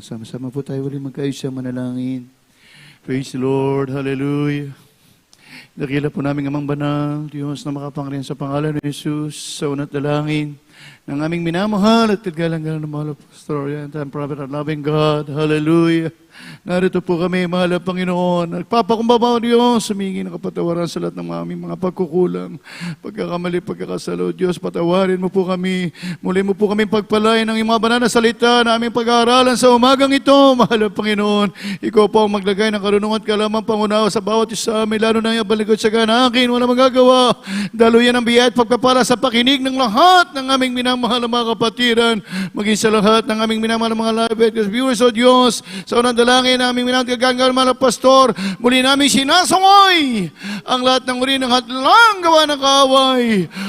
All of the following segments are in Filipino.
Sama-sama po tayo ulit magkaayos sa manalangin. Praise the Lord. Hallelujah. Dakila po namin amang banal, Diyos na makapangrihan sa pangalan ni Jesus, sa unat dalangin ng aming minamahal at tigalang-galang ng mahal pastor and prophet and loving God. Hallelujah. Narito po kami, mahal na Panginoon. Nagpapakumbaba, Diyos, humingi ng kapatawaran sa lahat ng aming mga pagkukulang, pagkakamali, pagkakasalo. Diyos, patawarin mo po kami. Muli mo po kami pagpalain ng mga banal na salita na aming pag-aaralan sa umagang ito, mahal na Panginoon. Ikaw po ang maglagay ng karunungan at kalamang pangunawa sa bawat isa amin, lalo na yung balikod sa ganakin, wala magagawa. Daluyan ang biyaya at pagpapala sa pakinig ng lahat ng aming minamahal na mga kapatiran, maging sa lahat ng aming minamahal na mga live viewers, O Diyos, sa unang dalangin naming minagkagangal mga pastor, muli namin sinasaway ang lahat ng uri ng hadlang gawa ng kaaway,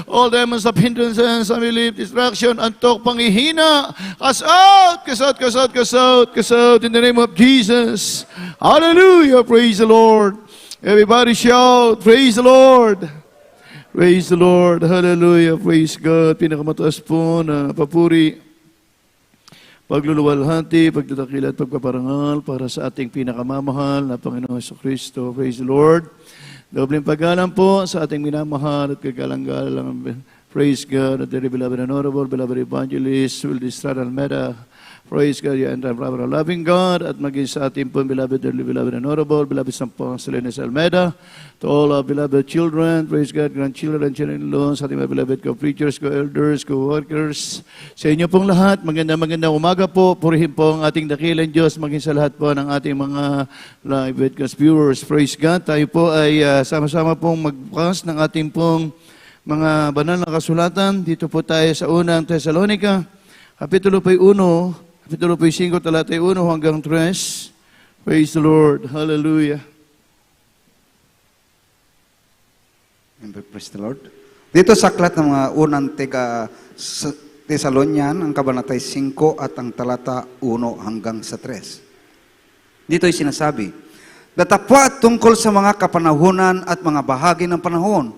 all demons of hindrances, unbelief, distraction, antok, panghihina, cast out, cast out, cast out, cast out, cast out in the name of Jesus. Hallelujah, praise the Lord. Everybody shout, praise the Lord. Praise the Lord, hallelujah, praise God. Pinakamataas po na papuri, pagluluwalhati, pagdadakila at pagpaparangal para sa ating pinakamamahal na Panginoon Kristo. Praise the Lord. Dobleng paggalang po sa ating minamahal at kagalang-galang. Praise God, at the beloved and honorable, beloved evangelist, Wildy Estrada Almeida. Praise God, and our loving God, at maging sa ating po, beloved and honorable, beloved Sampang Selenes Almeida, to all our beloved children, praise God, grandchildren, children-in-law, sa ating mga beloved co-preachers, co-elders, co-workers, sa inyo pong lahat, magandang umaga po, purihin po ang ating dakilang Diyos, maging sa lahat po ng ating mga live webcast viewers, praise God, tayo po ay sama-sama pong magbukas ng ating pong mga banal na kasulatan, dito po tayo sa unang Thessalonica, Kapitulo 1, Kapitulo 5, talata 1 hanggang 3. Praise the Lord. Hallelujah. Praise the Lord. Dito sa aklat ng mga unang Thessalonian, ang kabanatay 5 at ang talata 1 hanggang sa 3. Dito ay sinasabi, datapwa tungkol sa mga kapanahunan at mga bahagi ng panahon.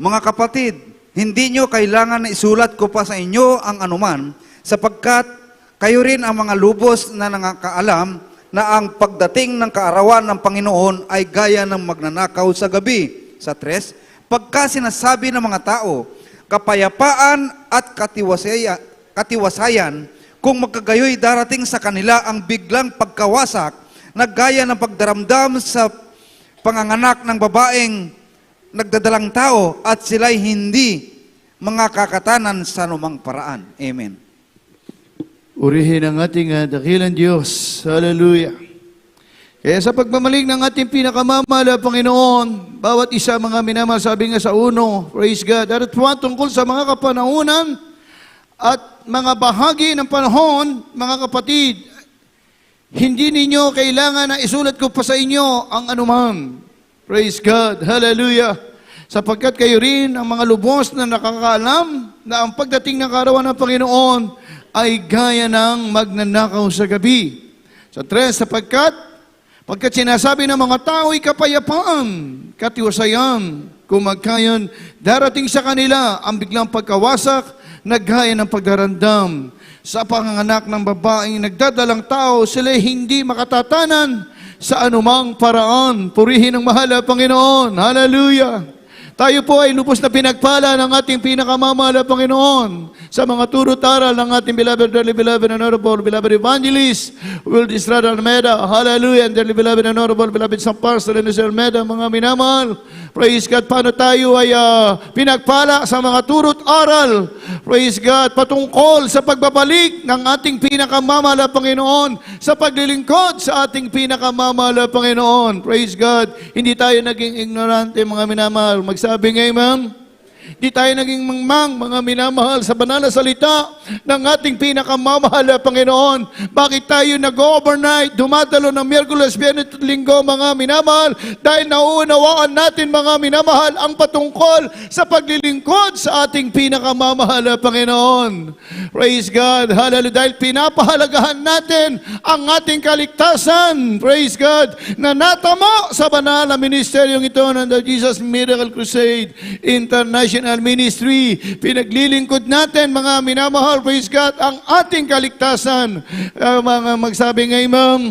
Mga kapatid, hindi nyo kailangan na isulat ko pa sa inyo ang anuman, sapagkat kayo rin ang mga lubos na nakakaalam na ang pagdating ng kaarawan ng Panginoon ay gaya ng magnanakaw sa gabi. Sa 3, pagka sinasabi ng mga tao, kapayapaan at katiwasayan, kung magkagayoy darating sa kanila ang biglang pagkawasak na gaya ng pagdaramdam sa panganganak ng babaeng nagdadalang tao at sila'y hindi mga kakatanan sa anumang paraan. Amen. Urihin ang ating dakilang Diyos. Hallelujah. Kaya sa pagmamalig ng ating pinakamamahal Panginoon, bawat isa mga minamahal, sabi nga sa 1, praise God, at tungkol sa mga kapanahunan at mga bahagi ng panahon, mga kapatid, hindi ninyo kailangan na isulat ko pa sa inyo ang anuman. Praise God. Hallelujah. Sapagkat kayo rin ang mga lubos na nakakaalam na ang pagdating ng kaarawan ng Panginoon ay gaya ng magnanakaw sa gabi. Sa 3, sapagkat sinasabi ng mga tao'y kapayapaan, katiwasayan, kung magkayon darating sa kanila ang biglang pagkawasak na gaya ng pagdarandam. Sa panganganak ng babaeng nagdadalang tao, sila'y hindi makatatanan sa anumang paraan. Purihin ang mahal na Panginoon. Hallelujah! Tayo po ay lubos na pinagpala ng ating pinakamamahal na Panginoon sa mga turot aral ng ating beloved and honorable, beloved evangelist, Wildy Estrada Almeida. Hallelujah! And dearly beloved and honorable, beloved Sampang Selenes Almeida, mga minamahal. Praise God, paano tayo ay pinagpala sa mga turot aral. Praise God, patungkol sa pagbabalik ng ating pinakamamahal na Panginoon, sa paglilingkod sa ating pinakamamahal na Panginoon. Praise God, hindi tayo naging ignorante, mga minamahal. Magsabi nga, ma'am, di tayo naging mangmang, mga minamahal, sa banal na salita ng ating pinakamamahal na Panginoon. Bakit tayo nag-overnight, dumadalo ng Miyerkules, Biyernes at Linggo, mga minamahal? Dahil nauunawaan natin, mga minamahal, ang patungkol sa paglilingkod sa ating pinakamamahal na Panginoon. Praise God. Hallelujah. Dahil pinapahalagahan natin ang ating kaligtasan. Praise God. Na natamo sa banal na ministeryong ito ng The Jesus Miracle Crusade International. International Ministry. Pinaglilingkod natin, mga minamahal, praise God, ang ating kaligtasan. Mga magsabi ngayon, ma'am,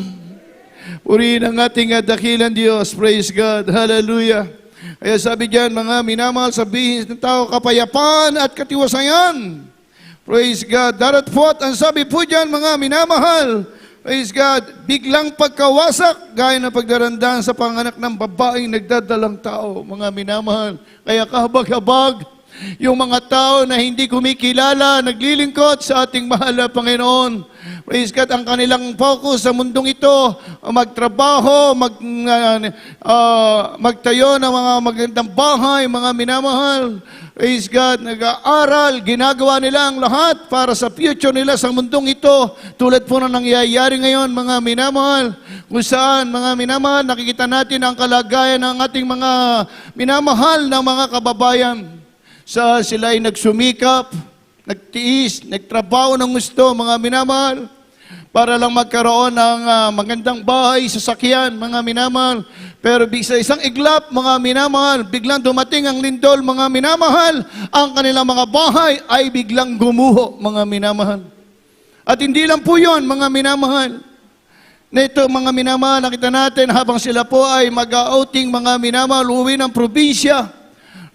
purihin ang ating dakilang Diyos. Praise God. Hallelujah. Kaya sabi diyan, mga minamahal, sabihin ng tao, kapayapaan at katiwasayan. Praise God. Daratpot, ang sabi po diyan, mga minamahal, praise God, biglang pagkawasak, gaya ng pagdarandaan sa panganak ng babaeng nagdadalang tao, mga minamahal. Kaya kahabag-habag, yung mga tao na hindi kumikilala, naglilingkod sa ating mahal na Panginoon. Praise God, ang kanilang focus sa mundong ito, magtrabaho, magtayo ng mga magandang bahay, mga minamahal. Praise God, nag-aaral, ginagawa nila ang lahat para sa future nila sa mundong ito. Tulad po na nangyayari ngayon, mga minamahal, kung saan, mga minamahal, nakikita natin ang kalagayan ng ating mga minamahal na mga kababayan. Sila ay nagsumikap, nagtiis, nagtrabaho ng gusto, mga minamahal, para lang magkaroon ng magandang bahay, sasakyan, mga minamahal. Pero sa isang iglap, mga minamahal, biglang dumating ang lindol, mga minamahal, ang kanilang mga bahay ay biglang gumuho, mga minamahal. At hindi lang po yun, mga minamahal. Na ito, mga minamahal, nakita natin habang sila po ay mag-outing, mga minamahal, uwi ng probinsya.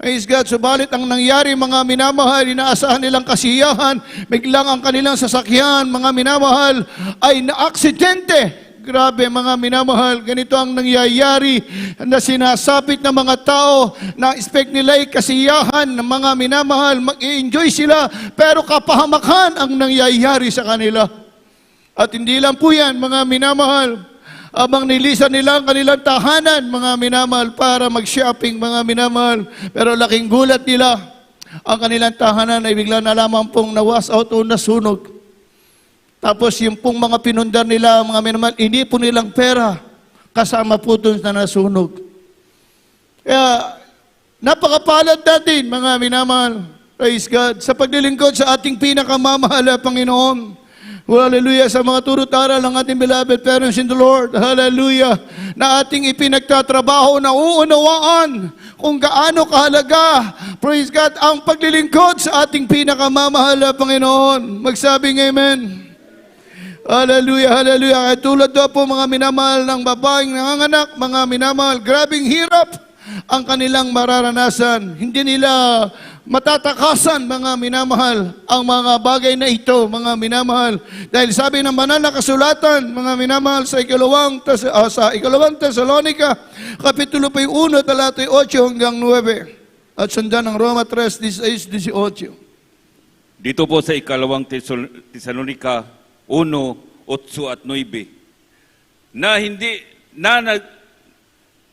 Praise God, subalit ang nangyari, mga minamahal, inaasahan nilang kasiyahan, biglang ang kanilang sasakyan, mga minamahal, ay na-aksidente. Grabe, mga minamahal, ganito ang nangyayari na sinasapit ng mga tao na expect nila ay kasiyahan ng mga minamahal, mag-i-enjoy sila, pero kapahamakan ang nangyayari sa kanila. At hindi lang po yan, mga minamahal, abang nilisan nila ang kanilang tahanan, mga minamahal, para mag-shopping, mga minamahal. Pero laking gulat nila, ang kanilang tahanan ay bigla na lamang pong na-wash out o nasunog. Tapos yung pong mga pinundar nila, mga minamahal, inipon nilang pera, kasama po doon na nasunog. Kaya, napakapalad natin, mga minamahal, praise God, sa paglilingkod sa ating pinakamamahal na Panginoon. Hallelujah, sa mga turut-aral ng ating beloved parents in the Lord, hallelujah, na ating ipinagtatrabaho na uunawaan kung gaano kahalaga, praise God, ang paglilingkod sa ating pinakamamahal na Panginoon. Magsabing amen. Hallelujah, hallelujah. At tulad daw po, mga minamahal ng babaeng nanganganak, mga minamahal, grabing hirap ang kanilang mararanasan. Hindi nila matatakasan, mga minamahal, ang mga bagay na ito, mga minamahal. Dahil sabi ng banal na kasulatan, mga minamahal, sa ikalawang Tesalonica, kapitulo 1, talatay 8 hanggang 9. At sundan ng Roma 3:16-18. Dito po sa ikalawang Tesalonica 1:8 at 9,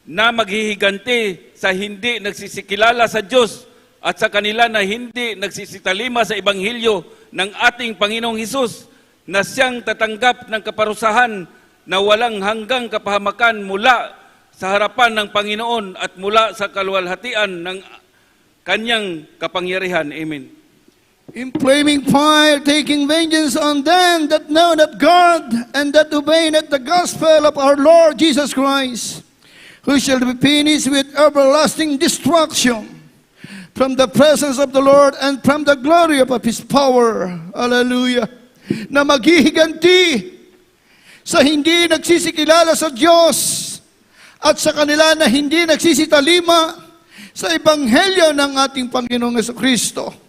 na maghihiganti sa hindi nagsisikilala sa Diyos at sa kanila na hindi nagsisitalima sa Ebanghelyo ng ating Panginoong Hesus, na siyang tatanggap ng kaparusahan na walang hanggang kapahamakan mula sa harapan ng Panginoon at mula sa kaluwalhatian ng kanyang kapangyarihan. Amen. In flaming fire, taking vengeance on them that know not God and that obey not the gospel of our Lord Jesus Christ, who shall be finished with everlasting destruction from the presence of the Lord and from the glory of His power. Hallelujah. Na maghihiganti sa hindi nagsisikilala sa Diyos at sa kanila na hindi nagsisitalima sa Ebanghelyo ng ating Panginoong Jesucristo,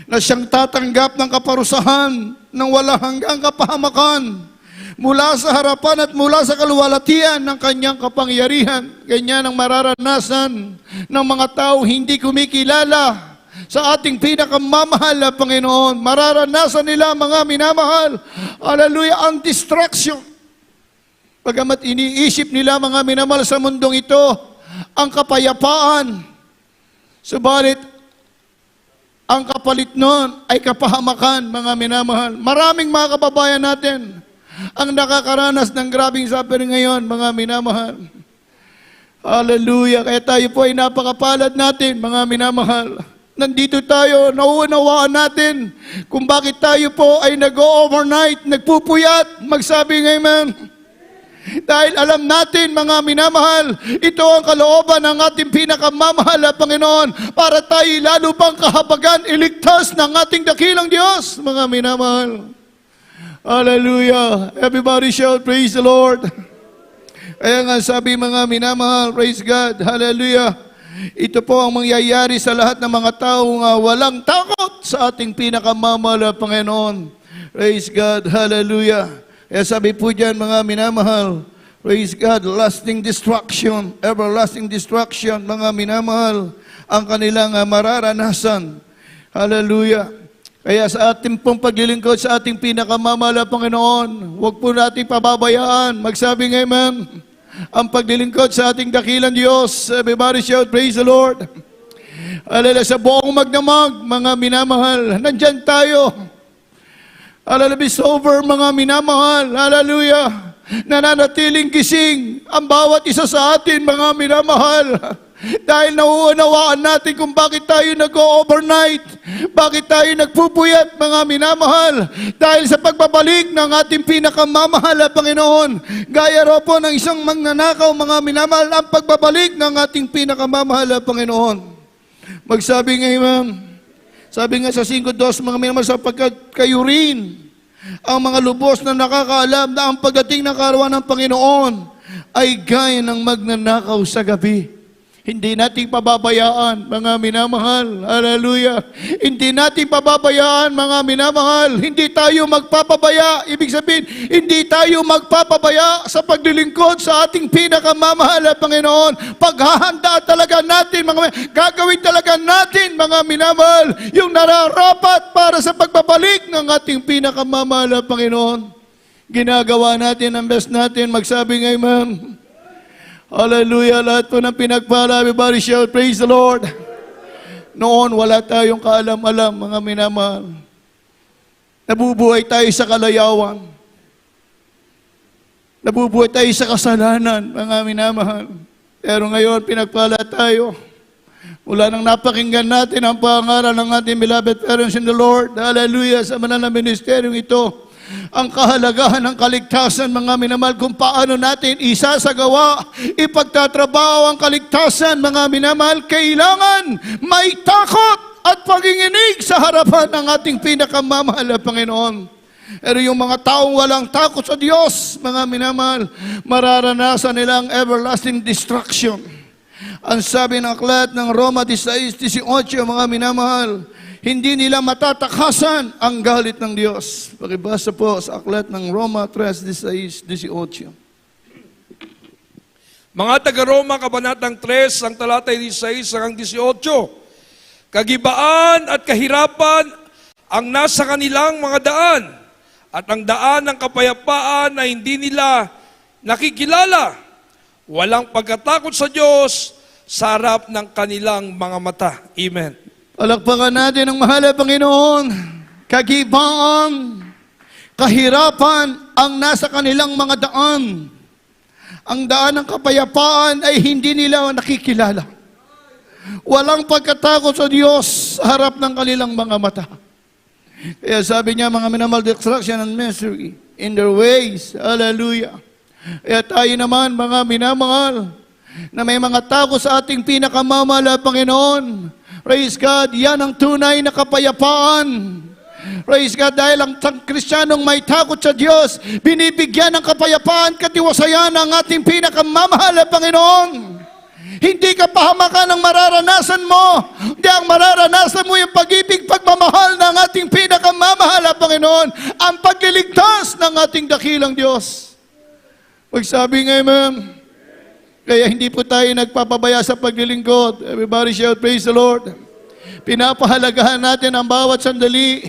na siyang tatanggap ng kaparusahan ng wala hanggang kapahamakan mula sa harapan at mula sa kaluwalhatian ng kanyang kapangyarihan. Ganyan ang mararanasan ng mga tao hindi kumikilala sa ating pinakamamahal na Panginoon. Mararanasan nila, mga minamahal, hallelujah, ang distraction. Bagamat iniisip nila, mga minamahal, sa mundong ito, ang kapayapaan. Subalit, ang kapalit nun ay kapahamakan, mga minamahal. Maraming mga kababayan natin ang nakakaranas ng grabing suffering ngayon, mga minamahal. Hallelujah. Kaya tayo po ay napakapalad natin, mga minamahal. Nandito tayo, nauunawaan natin kung bakit tayo po ay nag-overnight, nagpupuyat, magsabing amen. Dahil alam natin, mga minamahal, ito ang kalooban ng ating pinakamamahal na Panginoon para tayo lalo pang kahabagan, iligtas ng ating dakilang Diyos, mga minamahal. Hallelujah. Everybody shout, praise the Lord. Kaya nga sabi mga minamahal, praise God, hallelujah. Ito po ang mangyayari sa lahat ng mga taong walang takot sa ating pinakamamahal na Panginoon. Praise God, hallelujah. Kaya sabi po dyan mga minamahal, praise God, lasting destruction, everlasting destruction, mga minamahal, ang kanilang mararanasan. Hallelujah. Kaya sa ating pong paglilingkod sa ating pinakamamahal na Panginoon, huwag po natin pababayaan. Magsabi ngayon, amen. Ang paglilingkod sa ating dakilang Diyos. Everybody shout, praise the Lord. Hallelujah. Sa buong magdamag, mga minamahal, nandyan tayo. Hallelujah. Sober, mga minamahal. Hallelujah. Nananatiling gising ang bawat isa sa atin, mga minamahal. Dahil nauunawaan natin kung bakit tayo nag-overnight, bakit tayo nagpupuyat, mga minamahal. Dahil sa pagbabalik ng ating pinakamamahal na Panginoon. Gaya ro po ng isang magnanakaw, mga minamahal, ang pagbabalik ng ating pinakamamahal na Panginoon. Magsabi ngayon, ma'am, sabi nga sa 5:2, mga minamahal, sapagkat kayo rin ang mga lubos na nakakaalam na ang pagdating ng karawan ng Panginoon ay gaya ng magnanakaw sa gabi. Hindi natin pababayaan, mga minamahal. Hallelujah. Hindi natin pababayaan, mga minamahal. Hindi tayo magpapabaya. Ibig sabihin, hindi tayo magpapabaya sa paglilingkod sa ating pinakamamahal na Panginoon. Paghahanda talaga natin, gagawin talaga natin, mga minamahal, yung nararapat para sa pagbabalik ng ating pinakamamahal na Panginoon. Ginagawa natin ang best natin. Magsabi ngayon, ma'am. Hallelujah. Lahat po ng pinagpala, everybody shout, praise the Lord. Noon, wala tayong kaalam-alam, mga minamahal. Nabubuhay tayo sa kalayawan. Nabubuhay tayo sa kasalanan, mga minamahal. Pero ngayon, pinagpala tayo. Mula nang napakinggan natin ang pangaral ng ating beloved parents in the Lord. Hallelujah. Sa manal na ministeryong ito. Ang kahalagahan ng kaligtasan, mga minamahal, kung paano natin isasagawa, ipagtatrabaho ang kaligtasan, mga minamahal, kailangan may takot at paginginig sa harapan ng ating pinakamamahal na Panginoon. Pero yung mga taong walang takot sa Diyos, mga minamahal, mararanasan nilang everlasting destruction. Ang sabi ng aklat ng Roma 16:18, mga minamahal, hindi nila matatakasan ang galit ng Diyos. Pakibasa po sa aklat ng Roma 3:16-18. Mga taga-Roma, Kabanatang 3, ang talata 16 hanggang 18. Kagibaan at kahirapan ang nasa kanilang mga daan, at ang daan ng kapayapaan na hindi nila nakikilala. Walang pagkatakot sa Diyos sa harap ng kanilang mga mata. Amen. Palakpakan natin ang mahal na Panginoon. Kagibaan, kahirapan ang nasa kanilang mga daan. Ang daan ng kapayapaan ay hindi nila nakikilala. Walang pagkatakot sa Diyos sa harap ng kanilang mga mata. Kaya sabi niya, mga minamahal, destruction and misery in their ways. Hallelujah. Kaya tayo naman, mga minamahal, na may mga takot sa ating pinakamamahal na Panginoon. Praise God, yan ang tunay na kapayapaan. Praise God, dahil ang Kristiyanong may takot sa Diyos, binibigyan ng kapayapaan, katiwasayan ng ating pinakamamahal na Panginoon. Hindi ka pahamakan ang mararanasan mo. Hindi ang mararanasan mo yung pag-ibig, pagmamahal ng ating pinakamamahal na Panginoon, ang pagliligtas ng ating dakilang Diyos. Magsabi ngayon, ma'am, kaya hindi po tayo nagpapabaya sa paglilingkod. Everybody shout, praise the Lord. Pinapahalagahan natin ang bawat sandali.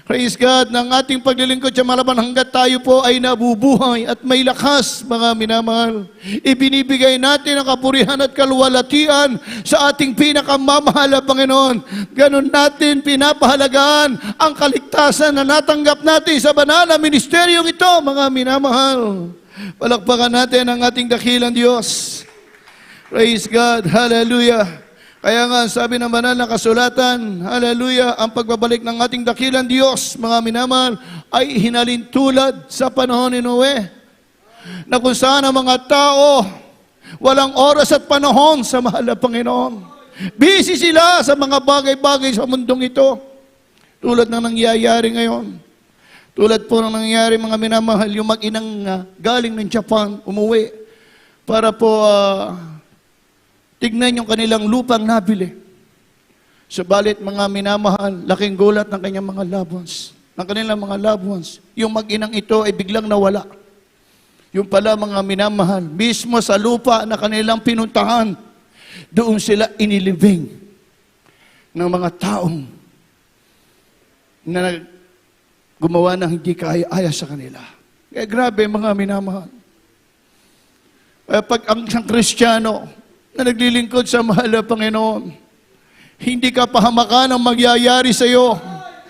Praise God, ng ating paglilingkod sa malaban hanggat tayo po ay nabubuhay at may lakas, mga minamahal. Ibinibigay natin ang kapurihan at kaluwalhatian sa ating pinakamamahal na Panginoon. Ganon natin pinapahalagaan ang kaligtasan na natanggap natin sa banal na ministeryong ito, mga minamahal. Palakpakan natin ang ating dakilang Diyos. Praise God. Hallelujah. Kaya nga, sabi ng banal na kasulatan, hallelujah, ang pagbabalik ng ating dakilang Diyos, mga minamahal, ay hinalin tulad sa panahon ni Noe. na kung saan ang mga tao walang oras at panahon sa mahal na Panginoon. Busy sila sa mga bagay-bagay sa mundong ito. Tulad ng nangyayari ngayon. Tulad po ng nangyayari, mga minamahal, yung mag-inang galing ng Japan, umuwi para po tignan yung kanilang lupang nabili. Subalit mga minamahal, laking gulat ng kanyang mga loved ones, ng kanilang mga loved ones. Yung mag-inang ito ay biglang nawala. Yung pala mga minamahal, mismo sa lupa na kanilang pinuntahan, doon sila inilibing ng mga taong na gumawa ng hindi kaaya-aya sa kanila. Kaya grabe mga minamahal. Pag ang isang Kristiyano na naglilingkod sa mahal na Panginoon, hindi ka pahamakan ang magyayari sa iyo.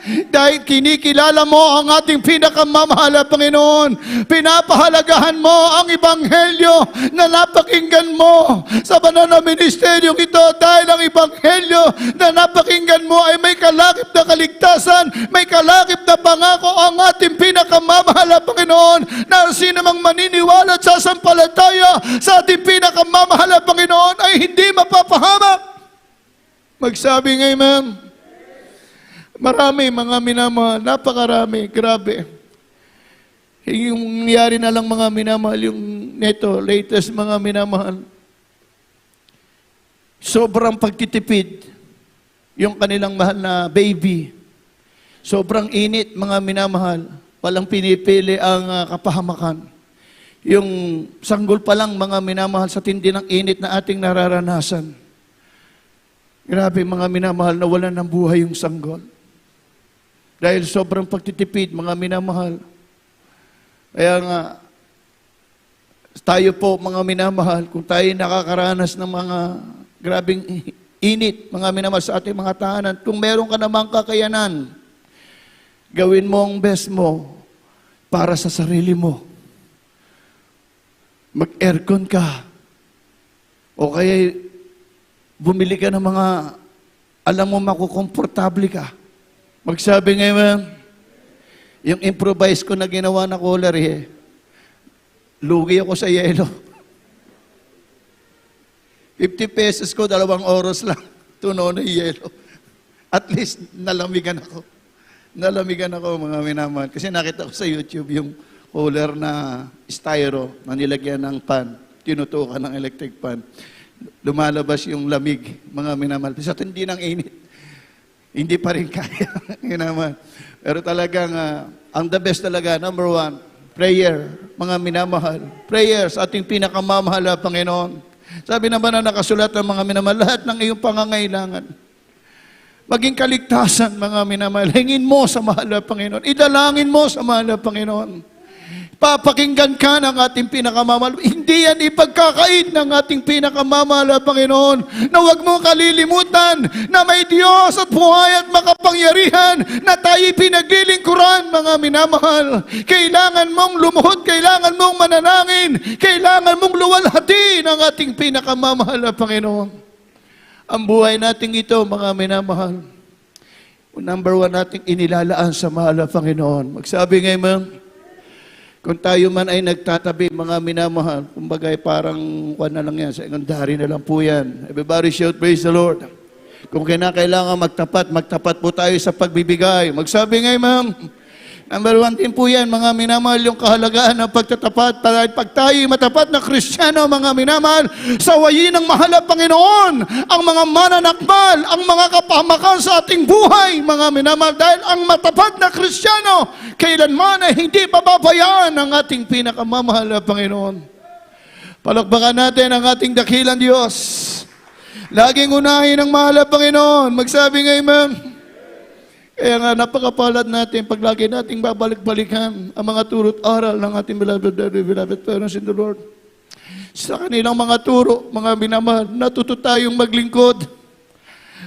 Dahil kinikilala mo ang ating pinakamamahal na Panginoon. Pinapahalagahan mo ang Ebanghelyo na napakinggan mo sa banal na ministeryong ito dahil ang Ebanghelyo na napakinggan mo ay may kalakip na kaligtasan, may kalakip na pangako ang ating pinakamamahal na Panginoon na sino mang maniniwala at sasampalataya sa ating pinakamamahal na Panginoon ay hindi mapapahamak. Magsabi ngayon, ma'am. Marami mga minamahal, napakarami, grabe. Yung nangyari na lang mga minamahal, yung neto, latest mga minamahal. Sobrang pagtitipid, yung kanilang mahal na baby. Sobrang init mga minamahal, walang pinipili ang kapahamakan. Yung sanggol pa lang mga minamahal sa tindi ng init na ating nararanasan. Grabe mga minamahal, nawalan ng buhay yung sanggol. Dahil sobrang pagtitipid, mga minamahal. Kaya nga, tayo po, mga minamahal, kung tayo nakakaranas ng mga grabing init, mga minamahal sa ating mga tahanan, kung meron ka namang kakayanan, gawin mo ang best mo para sa sarili mo. Mag-aircon ka. O kaya bumili ka ng mga, alam mo, makukomportable ka. Magsabi ngayon, yung improvise ko na ginawa na cooler, lugi ako sa yelo. 50 pesos ko, 2 oras lang, tunaw na yelo. At least, nalamigan ako. Nalamigan ako, mga minamahal. Kasi nakita ko sa YouTube yung cooler na styro na nilagyan ng pan, tinutukan ng electric pan. Lumalabas yung lamig, mga minamahal. Sa tindi ng init. Hindi pa rin kaya. Pero talagang, ang the best talaga, number 1, prayer, mga minamahal. Prayer sa ating pinakamamahal na Panginoon. Sabi naman na nakasulat ng mga minamahal, lahat ng iyong pangangailangan. Maging kaligtasan, mga minamahal. Hingin mo sa mahal na Panginoon. Idalangin mo sa mahal na Panginoon. Papakinggan ka ng ating pinakamamahal. Hindi yan ipagkakait ng ating pinakamamahal na Panginoon na huwag mo kalilimutan na may Diyos at buhay at makapangyarihan na tayo pinaglilingkuran, mga minamahal. Kailangan mong lumuhod, kailangan mong manalangin, kailangan mong luwalhati ng ating pinakamamahal na Panginoon. Ang buhay nating ito, mga minamahal, number 1 nating inilalaan sa mahal na Panginoon. Magsabi ngayon, ma'am, kung tayo man ay nagtatabi, mga minamahal, kumbaga parang kuwan na lang yan, sa secondary na lang po yan. Everybody shout, praise the Lord. Kung kinakailangan magtapat po tayo sa pagbibigay. Magsabi ngayon, ma'am, number 1 din po yan, mga minamahal, yung kahalagaan ng pagtatapat. Pag tayo matapat na Kristiyano, mga minamahal, sawayin ng mahal na Panginoon, ang mga mananakmal, ang mga kapahamakan sa ating buhay, mga minamahal, dahil ang matapat na Kristiyano, kailanman ay hindi pababayaan ang ating pinakamamahal na Panginoon. Palakpakan natin ang ating dakilang Diyos. Laging unahin ang mahal na Panginoon. Magsabi ngayon, ma'am, kaya nga napakapalad natin pag lagi nating babalik-balikan ang mga turo't aral ng ating beloved parents in the Lord. Sa kanilang mga turo, mga minamahal, natuto tayong maglingkod.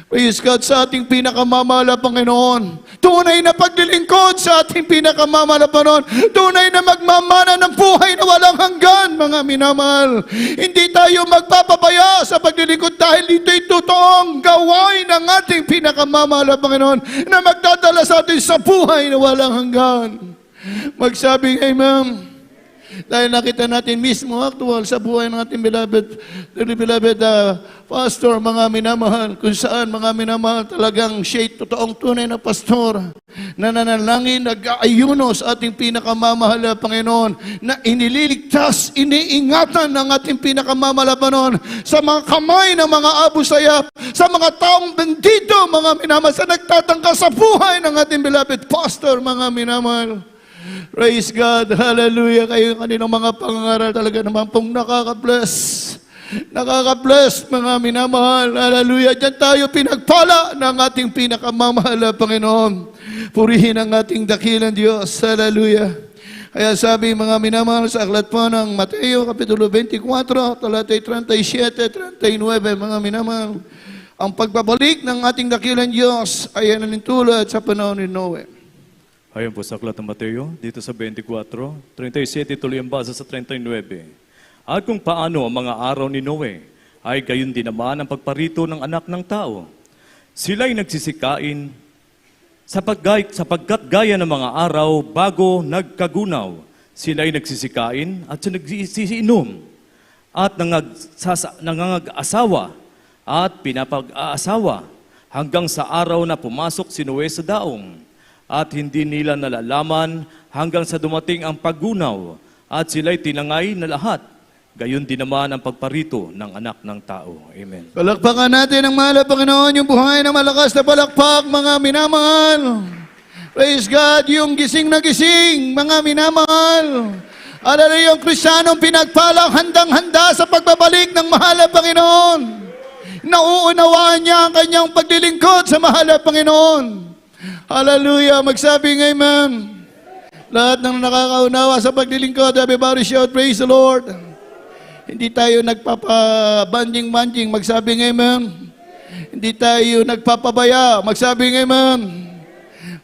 Praise God sa ating pinakamamahal na Panginoon. Tunay na paglilingkod sa ating pinakamamahal na Panginoon. Tunay na magmamana ng buhay na walang hanggan, mga minamahal. Hindi tayo magpapabaya sa paglilingkod dahil ito'y totoong gawain ng ating pinakamamahal na Panginoon na magdadala sa atin sa buhay na walang hanggan. Magsabi kayo, ma'am, Dahil nakita natin mismo actual sa buhay ng ating beloved pastor, mga minamahal, kung saan mga minamahal talagang siya'y totoong tunay na pastor na nanalangin, nag-aayuno sa ating pinakamamahal na Panginoon, na inililigtas, iniingatan ng ating pinakamamahal na Panginoon sa mga kamay ng mga abusayap, sa mga taong bendito, mga minamahal, sa nagtatangka sa buhay ng ating beloved pastor, mga minamahal. Praise God, hallelujah. Kayo kanilang mga pangangaral talaga naman pong nakaka-bless. Nakaka-bless, mga minamahal. Hallelujah. Diyan tayo pinagpala ng ating pinakamamahal na Panginoon. Purihin ang ating dakilang Diyos. Hallelujah. Kaya sabi, mga minamahal, sa aklat po ng Mateo, Kapitulo 24, talatay 37, 39, mga minamahal, ang pagbabalik ng ating dakilang Diyos ay nanintulad sa panahon ni Noe. Ayon po sa aklat ng Mateo, dito sa 24, 37, tuloy ang basa sa 39. At kung paano ang mga araw ni Noe, ay gayon din naman ang pagparito ng anak ng tao. Sila'y nagsisikain sapagkat gaya ng mga araw bago nagkagunaw. Sila'y nagsisikain at nagsisiinom at nangag-asawa at pinapag-aasawa hanggang sa araw na pumasok si Noe sa daong. At hindi nila nalalaman hanggang sa dumating ang paggunaw at sila'y tinangay na lahat. Gayon din naman ang pagparito ng anak ng tao. Amen. Palakpakan natin ang mahal na Panginoon, yung buhay na malakas na palakpak, mga minamahal. Praise God, yung gising na gising, mga minamahal. Alala yung Kristiyanong pinagpalang handang-handa sa pagbabalik ng mahal na Panginoon. Nauunawaan niya ang kanyang paglilingkod sa mahal na Panginoon. Hallelujah, magsabing amen. Lahat ng nakakaunawa sa paglilingkod, everybody shout, praise the Lord. Hindi tayo nagpapabanding-banding, magsabing amen. Hindi tayo nagpapabaya, magsabing amen.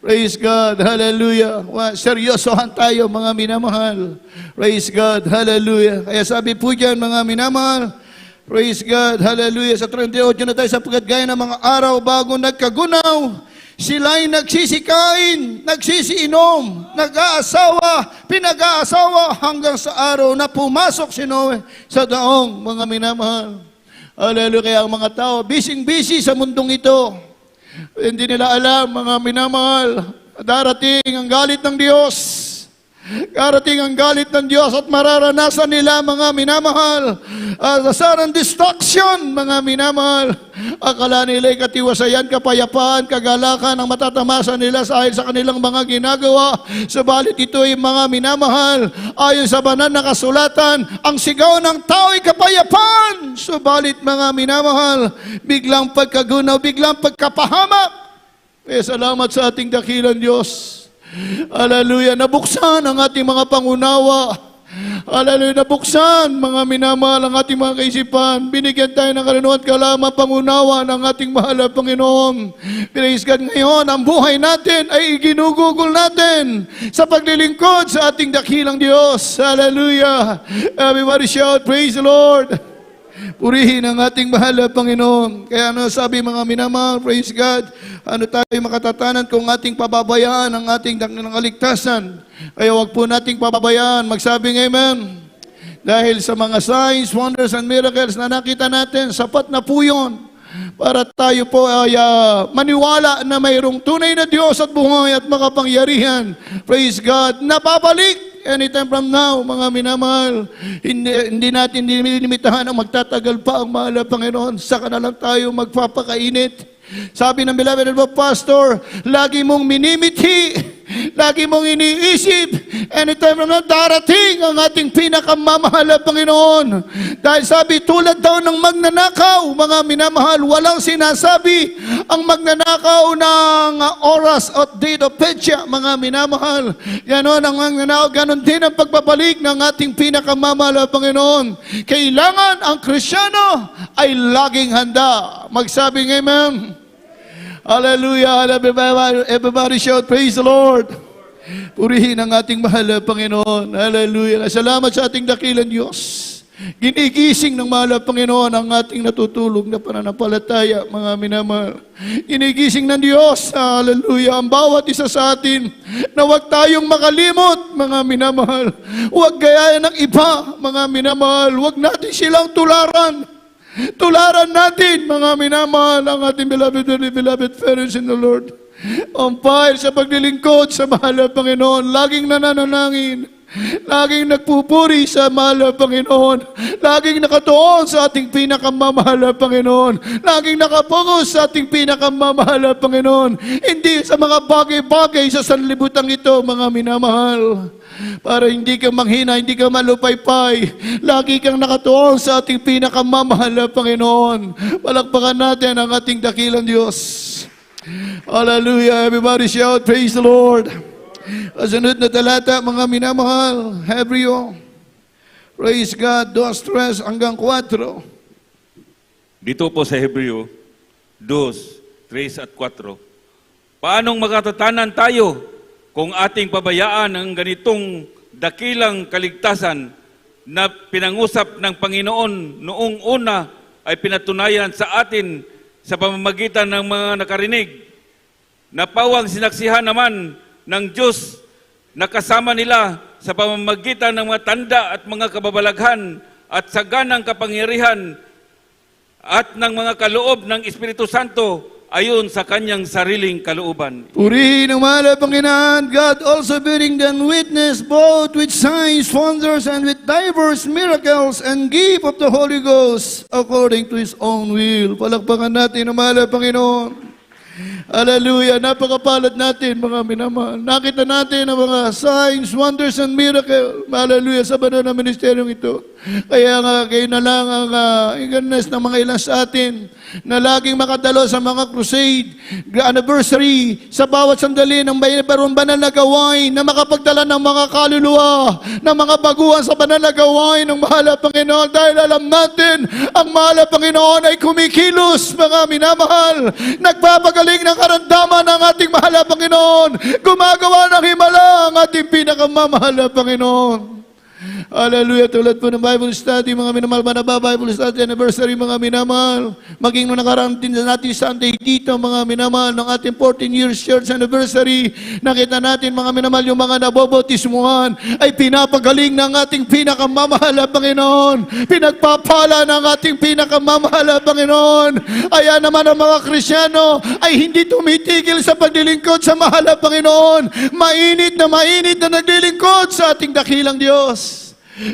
Praise God, hallelujah. Seryosohan tayo, mga minamahal. Praise God, hallelujah. Kaya sabi po dyan, mga minamahal, praise God, hallelujah. Sa 38 na tayo, sapagkat gaya ng mga araw bago nagkagunaw, sila'y nagsisikain, nagsisiinom, nag-aasawa, pinag-aasawa hanggang sa araw na pumasok si Noe sa daong, mga minamahal. Hallelujah. Kaya ang mga tao, busy sa mundong ito. Hindi nila alam, mga minamahal, darating ang galit ng Diyos. Darating ang galit ng Diyos at mararanasan nila, mga minamahal, sarang destruction, mga minamahal. Akala nila'y katiwasayan, kapayapaan, kagalakan ang matatamasa nila dahil sa kanilang mga ginagawa. Subalit ito'y, mga minamahal, ayon sa banal na kasulatan, ang sigaw ng tao'y kapayapaan. Subalit, mga minamahal, biglang pagkagunaw, biglang pagkapahamak. Kaya salamat sa ating dakilang Diyos. Hallelujah, nabuksan ang ating mga pangunawa. Hallelujah, nabuksan, mga minamahal, ang ating mga kaisipan. Binigyan tayo ng karunungan at kaalaman, pangunawa ng ating mahal na Panginoon. Praise God, ngayon, ang buhay natin ay iginugugol natin sa paglilingkod sa ating dakilang Diyos. Hallelujah. Everybody shout, praise the Lord. Purihin ang ating mahal na Panginoon. Kaya ano sabi, mga minamahal, praise God, ano tayo makatatanan kung ating pababayaan ang ating kaligtasan. Kaya wag po nating pababayaan. Magsabing amen. Dahil sa mga signs, wonders, and miracles na nakita natin, sapat na po yun para tayo po ay maniwala na mayroong tunay na Diyos at buhay at makapangyarihan. Praise God. Napabalik anytime from now, mga minamahal. Hindi natin nilimitahan ang magtatagal pa ang mahal na Panginoon. Saka na lang tayo magpapakainit. Sabi ng beloved pastor, lagi mong minimithi, lagi mong iniisip, anytime from now, darating ang ating pinakamamahal na Panginoon. Dahil sabi, tulad daw ng magnanakaw, mga minamahal, walang sinasabi ang magnanakaw ng oras at date of petsa, mga minamahal. Ganon ang magnanakaw, ganon din ang pagbabalik ng ating pinakamamahal na Panginoon. Kailangan ang Kristyano ay laging handa. Magsabing amen. Hallelujah. Everybody shout, praise the Lord. Purihin ang ating mahal na Panginoon. Hallelujah. Salamat sa ating dakilang Diyos. Ginigising ng mahal na Panginoon ang ating natutulog na pananampalataya, mga minamahal. Ginigising ng Diyos, hallelujah, ang bawat isa sa atin na huwag tayong makalimot, mga minamahal. Huwag gaya ng iba, mga minamahal. Huwag natin silang tularan. Tularan natin, mga minamahal, ang ating beloved parents in the Lord. On fire sa paglilingkod sa mahal na Panginoon, laging nananalangin, laging nagpupuri sa mahal na Panginoon, laging nakatuon sa ating pinakamamahal na Panginoon, laging nakapokus sa ating pinakamamahal na Panginoon, hindi sa mga bagay-bagay sa sanlibutan ito, mga minamahal. Para hindi ka manghina, hindi ka malupaypay, lagi kang nakatuon sa ating pinakamamahal na Panginoon. Palakpakan natin ang ating dakilang Diyos. Hallelujah. Everybody shout, praise the Lord. Kasunod na talata, mga minamahal, Hebreo. Praise God, 2:3 hanggang 4. Dito po sa Hebreo 2:3 at 4. Paanong makatatanan tayo kung ating pabayaan ang ganitong dakilang kaligtasan na pinangusap ng Panginoon noong una ay pinatunayan sa atin sa pamamagitan ng mga nakarinig, na pawang sinaksihan naman ng Diyos na kasama nila sa pamamagitan ng mga tanda at mga kababalaghan at saganang kapangyarihan at ng mga kaloob ng Espiritu Santo ayon sa kanyang sariling kalooban. Purihin ang mahal na Panginoon, God also bearing them witness both with signs, wonders, and with diverse miracles and gift of the Holy Ghost according to His own will. Palakpakan natin ang mahal na Panginoon. Hallelujah. Napakapalad natin, mga minamahal. Nakita natin ang mga signs, wonders, and miracles. Hallelujah, sa banal na ministeryong ito. Kaya nga, kayo na lang ang eagerness ng mga ilan sa atin na laging makadalo sa mga crusade, anniversary, sa bawat sandali ng mayroong banal na gawain, na makapagdala ng mga kaluluwa, ng mga baguhan sa banal na gawain ng mahal na Panginoon. Dahil alam natin, ang mahal na Panginoon ay kumikilos, mga minamahal. Nagpapagaling ng karamdaman ng ating mahal na Panginoon. Gumagawa ng himala ang ating pinakamamahal na Panginoon. Hallelujah. Tulad po ng Bible study, mga minamahal, manaba Bible study anniversary, mga minamahal. Maging nung nakaraan din natin Sunday dito, mga minamahal, ng ating 14 years church anniversary, nakita natin, mga minamahal, yung mga nabobautismuhan ay pinapagaling ng ating pinakamamahal na Panginoon. Pinagpapala ng ating pinakamamahal na Panginoon. Kaya naman ang mga Krisyano ay hindi tumitigil sa paglilingkod sa mahal na Panginoon. Mainit na naglilingkod sa ating dakilang Diyos.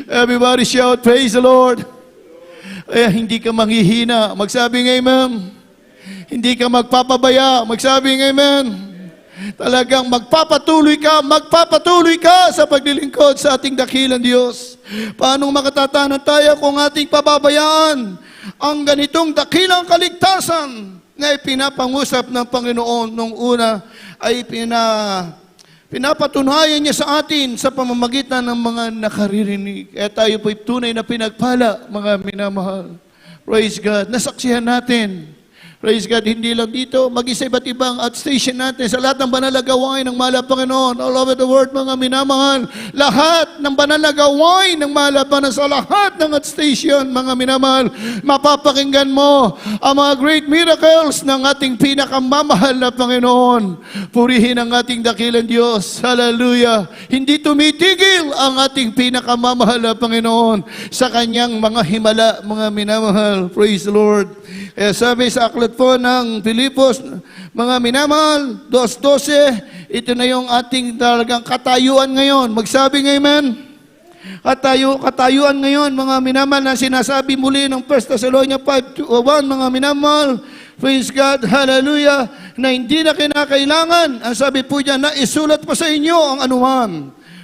Everybody shout, praise the Lord. Kaya hindi ka manghihina, magsabing amen. Hindi ka magpapabaya, magsabing amen. Talagang magpapatuloy ka sa paglilingkod sa ating dakilang Diyos. Paano makatatanan tayo kung ating pababayaan ang ganitong dakilang kaligtasan na ipinapangusap ng Panginoon nung una ay pinapatunayan niya sa atin sa pamamagitan ng mga nakaririnig. Kaya tayo po'y tunay na pinagpala, mga minamahal. Praise God. Nasaksihan natin. Praise God. Hindi lang dito, mag-isa iba't ibang outstation natin sa lahat ng banal na gawain ng mahal na Panginoon. All over the world, mga minamahal. Lahat ng banal na gawain ng mahal na Panginoon sa lahat ng outstation, mga minamahal. Mapapakinggan mo ang mga great miracles ng ating pinakamamahal na Panginoon. Purihin ang ating dakilang Diyos. Hallelujah. Hindi tumitigil ang ating pinakamamahal na Panginoon sa kanyang mga himala, mga minamahal. Praise the Lord. Kaya sabi sa aklat po ng Pilipos, mga minamahal, 2:12, ito na yung ating talagang katayuan ngayon. Magsabing amen. Katayuan ngayon, mga minamahal, na sinasabi muli ng 1 Thessalonians 5:1, mga minamahal, praise God, hallelujah, na hindi na kinakailangan, ang sabi po dyan, na isulat pa sa inyo ang anuman.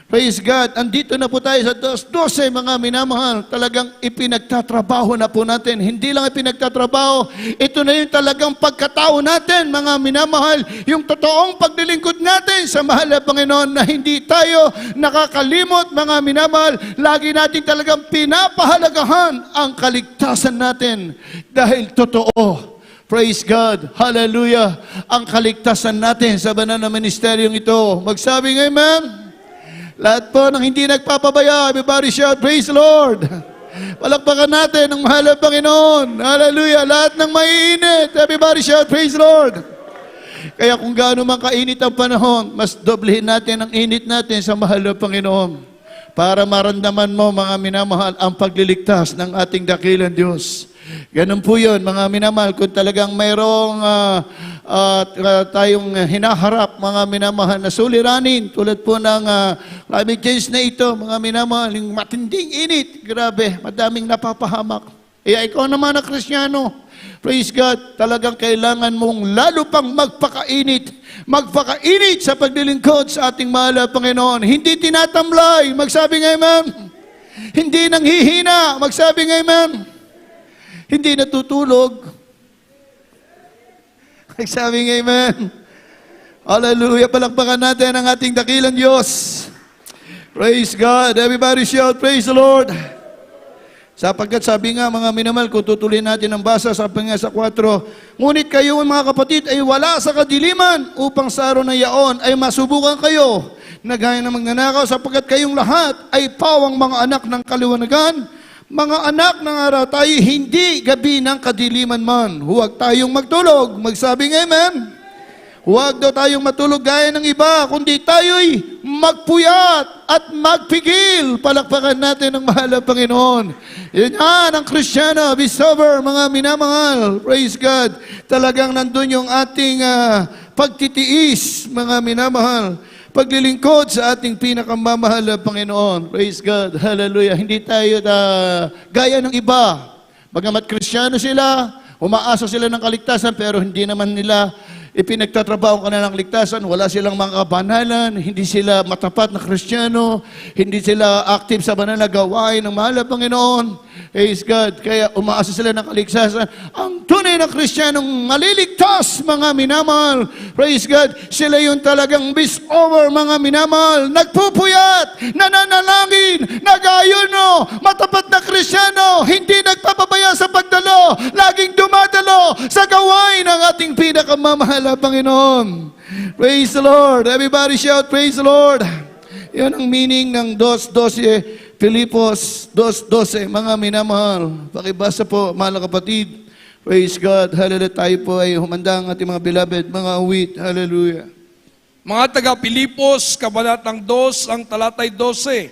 Praise God. Andito na po tayo sa 2:12, mga minamahal. Talagang ipinagtatrabaho na po natin. Hindi lang ipinagtatrabaho, ito na yung talagang pagkatao natin, mga minamahal. Yung totoong paglilingkod natin sa mahal na Panginoon na hindi tayo nakakalimot, mga minamahal. Lagi natin talagang pinapahalagahan ang kaligtasan natin dahil totoo. Praise God. Hallelujah. Ang kaligtasan natin sa banal na ministeryong ito. Magsabing amen. Lahat po ng hindi nagpapabaya, everybody shout, praise the Lord. Palakpakan natin ang mahal na Panginoon. Hallelujah. Lahat ng maiinit. Everybody shout, praise the Lord. Kaya kung gaano man kainit ang panahon, mas doblehin natin ang init natin sa mahal na Panginoon para maramdaman mo, mga minamahal, ang pagliligtas ng ating dakilang Diyos. Ganun po yun, mga minamahal, kung talagang mayroong tayong hinaharap, mga minamahal, na suliranin, tulad po ng climate change na ito, mga minamahal, yung matinding init, grabe, madaming napapahamak. Ikaw naman na Kristiyano, praise God, talagang kailangan mong lalo pang magpakainit sa paglilingkod sa ating mahal na Panginoon. Hindi tinatamlay, magsabi ng amen. Hindi nanghihina, magsabi ng amen. Hindi natutulog. Magsabi ng amen. Hallelujah, palakpakan natin ang ating dakilang Diyos. Praise God. Everybody shout, praise the Lord. Sapagkat sabi nga, mga minamahal, kung tutuloy natin ang basa, sabi nga sa 4, ngunit kayo mga kapatid ay wala sa kadiliman upang sa araw na yaon ay masubukan kayo na gaya ng magnanakaw, sapagkat kayong lahat ay pawang mga anak ng kaliwanagan, mga anak ng araw tayo, hindi gabi ng kadiliman man. Huwag tayong magtulog. Magsabing amen. Huwag daw tayong matulog gaya ng iba, kundi tayo'y magpuyat at magpigil. Palakpakan natin ang mahal na Panginoon. Yan ang Kristiyano, be sober, mga minamahal. Praise God. Talagang nandun yung ating pagtitiis, mga minamahal. Paglilingkod sa ating pinakamamahal na Panginoon. Praise God. Hallelujah. Hindi tayo gaya ng iba. Bagamat Kristiyano sila, umaasa sila ng kaligtasan, pero hindi naman nila ipinagtatrabaho ka na ng ligtasan, wala silang mga kabanalan, hindi sila matapat na Kristiyano, hindi sila active sa banal na gawain ng mahal na Panginoon. Praise God. Kaya umaasa sila ng kaligtasan. Ang tunay na Kristiyanong maliligtas, mga minamahal. Praise God. Sila yung talagang bis over, mga minamahal. Nagpupuyat, nananalangin, nag-ayuno, matapat na Kristiyano, hindi nagpapabaya sa pagdalo, laging dumadalo sa gawain ng ating pinakamamahal na Panginoon. Praise the Lord. Everybody shout, praise the Lord. Yan ang meaning ng 2:12, Filipos 2:12, mga minamahal. Pakibasa po, mahal na kapatid. Praise God. Hallelujah. Tayo po ay humanda ang ating mga beloved, mga awit. Hallelujah. Mga taga-Pilipos, Kabanatang 2, ang talatay 12.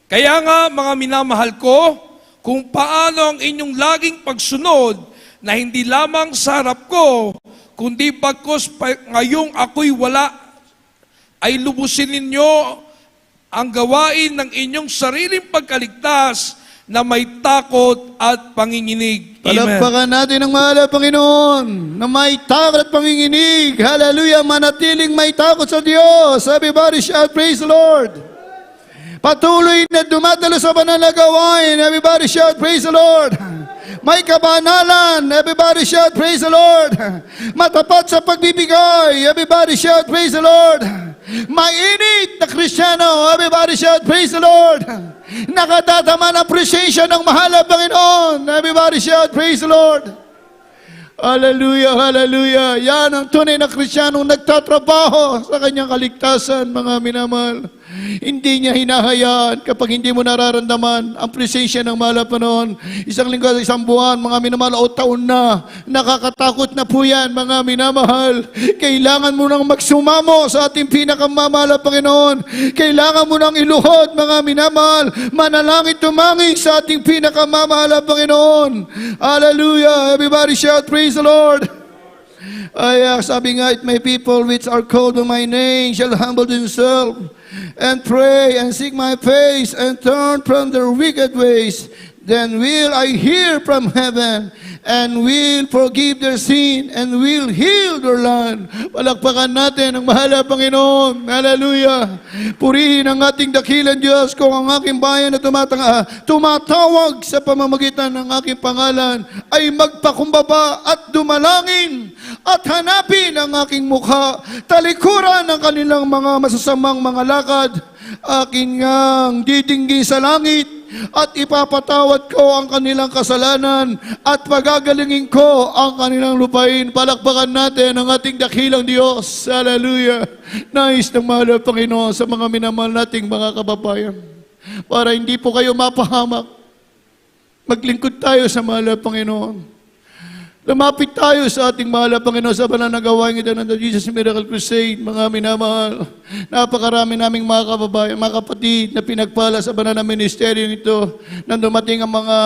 Kaya nga, mga minamahal ko, kung paano ang inyong laging pagsunod na hindi lamang sa harap ko, kundi bagkus ngayong ako'y wala, ay lubusin ninyo ang gawain ng inyong sariling pagkaligtas na may takot at panginginig. Amen. Palakpakan natin ang mahal na Panginoon na may takot at panginginig. Hallelujah. Manatiling may takot sa Diyos. Everybody shout, praise the Lord. Patuloy na dumadalo sa banal na gawain. Everybody shout, praise the Lord. May kabanalan. Everybody shout, praise the Lord. Matapat sa pagbibigay. Everybody shout, praise the Lord. Mainit na Kristiyano. Everybody shout, praise the Lord. Nakadadama ng appreciation ng mahal na Panginoon. Everybody shout, praise the Lord. Hallelujah, hallelujah. Yan ang tunay na Kristiyanong nagtatrabaho sa kanyang kaligtasan, mga minamahal. Hindi niya hinahayaan kapag hindi mo nararamdaman ang presensya ng mahal na Panginoon. Isang linggo, isang buwan, mga minamahal, o taon na. Nakakatakot na po yan, mga minamahal. Kailangan mo nang magsumamo sa ating pinakamamahal na Panginoon. Kailangan mo nang iluhod, mga minamahal. Manalangin tumangin sa ating pinakamamahal na Panginoon. Hallelujah. Everybody shout, praise the Lord. Ay, sabi nga, "If my people which are called by my name shall humble themselves and pray and seek my face and turn from their wicked ways, then will I hear from heaven and will forgive their sin and will heal their land." Palakpakan natin ang mahal na Panginoon. Hallelujah. Purihin ang ating dakilang Diyos kung ang aking bayan na tumatawag sa pamamagitan ng aking pangalan ay magpakumbaba at dumalangin at hanapin ang aking mukha, talikuran ang kanilang mga masasamang mga lakad, akin ngang didinggin sa langit at ipapatawad ko ang kanilang kasalanan at pagagalingin ko ang kanilang lupain. Palakpakan natin ang ating dakilang Diyos. Hallelujah. Nais ng mahal na Panginoon sa mga minamahal nating mga kababayan para hindi po kayo mapahamak. Maglingkod tayo sa mahal na Panginoon. Lumapit tayo sa ating mahal na Panginoon sa banal na gawain ito ng The Jesus Miracle Crusade, mga minamahal. Napakarami naming mga kababayan, mga kapatid na pinagpala sa banal na ministeryo ito nang dumating ang mga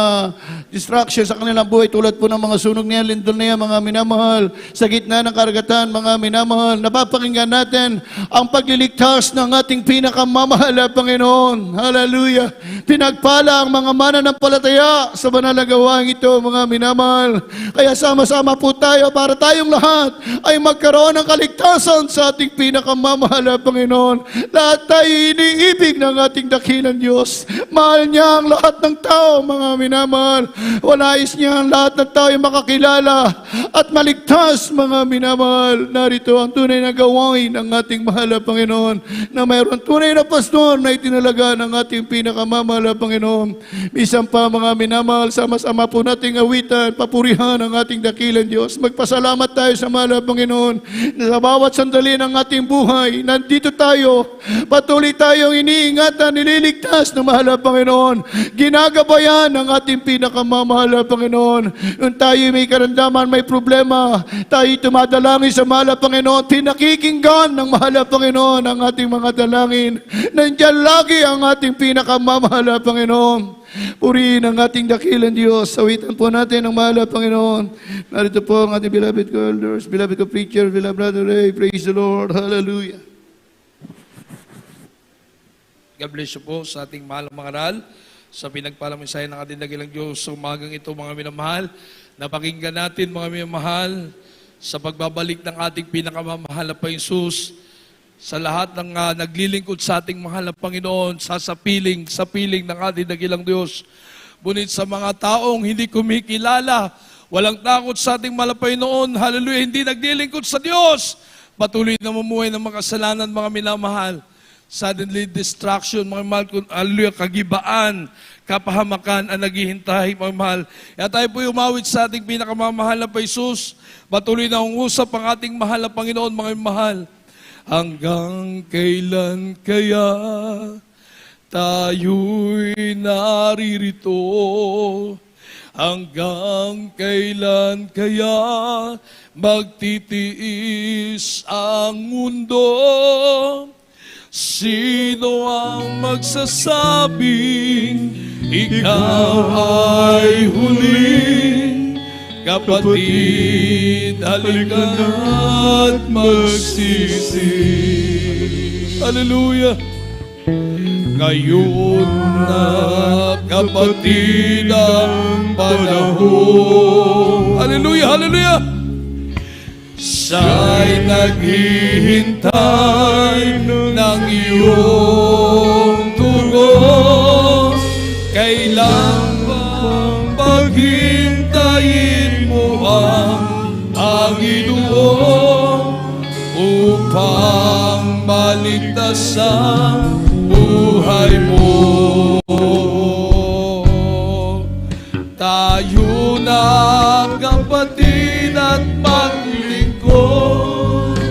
distractions sa kanilang buhay tulad po ng mga sunog niya, lindol na yan, mga minamahal. Sa gitna ng karagatan, mga minamahal, napapakinggan natin ang pagliligtas ng ating pinakamamahal na Panginoon. Hallelujah! Pinagpala ang mga mananampalataya sa banal na gawain ito, mga minamahal. Kaya sama-sama po tayo para tayong lahat ay magkaroon ng kaligtasan sa ating pinakamamahal na Panginoon. Lahat tayo iniibig ng ating dakilang Diyos. Mahal niya ang lahat ng tao, mga minamahal. Wanais niya ang lahat ng tao ay makakilala at maligtas, mga minamahal. Narito ang tunay na gawain ng ating mahal na Panginoon na mayroon tunay na pastor na itinalaga ng ating pinakamamahal na Panginoon. Minsan pa, mga minamahal, sama-sama po nating awitan, papurihan ang ating dakilang Diyos. Magpasalamat tayo sa mahal na Panginoon na sa bawat sandali ng ating buhay, nandito tayo, patuloy tayong iniingatan, nililigtas ng mahal na Panginoon. Ginagabayan ng ating pinakamamahal na Panginoon. Kung tayo may karamdaman, may problema, tayo tumadalangin sa mahal na Panginoon, pinakikinggan ng mahal na Panginoon ang ating mga dalangin. Nandiyan lagi ang ating pinakamamahal na Panginoon. Purihin ang ating dakilang Diyos. Sawitan po natin ang mahal na Panginoon. Narito po ang ating beloved co-elders, beloved co-preacher, beloved brother Ray. Praise the Lord. Hallelujah. God bless you po sa ating mahal na mangaral, sa pinagpalang mensahe ng ating dakilang Diyos sa umagang ito, mga minamahal. Napakinggan natin, mga minamahal, sa pagbabalik ng ating pinakamamahal na Jesus, sa lahat ng naglilingkod sa ating mahal na Panginoon, sa piling ng ating dakilang Diyos. Ngunit sa mga taong hindi kumikilala, walang takot sa ating mahal na Panginoon, hallelujah, hindi naglilingkod sa Diyos, patuloy na mamuhay ng mga kasalanan, mga minamahal. Suddenly distraction, mga mahal, hallelujah, kagibaan, kapahamakan ang naghihintay, mga mahal. Kaya tayo po umawit sa ating pinakamamahal na Jesus, patuloy na ungusap ang ating mahal na Panginoon, mga mahal. Hanggang kailan kaya tayo'y naririto? Hanggang kailan kaya magtitiis ang mundo? Sino ang magsasabing ikaw ay huli? Kapatid, halika na't magsisi. Hallelujah! Ngayon na, kapatid, ang panahon. Hallelujah! Hallelujah! Siya'y naghihintay ng iyong tugon. Kailan bang paghintayin mo ang Panginoon upang maligtas ang buhay mo? Tayo na, kapatid, at maglingkod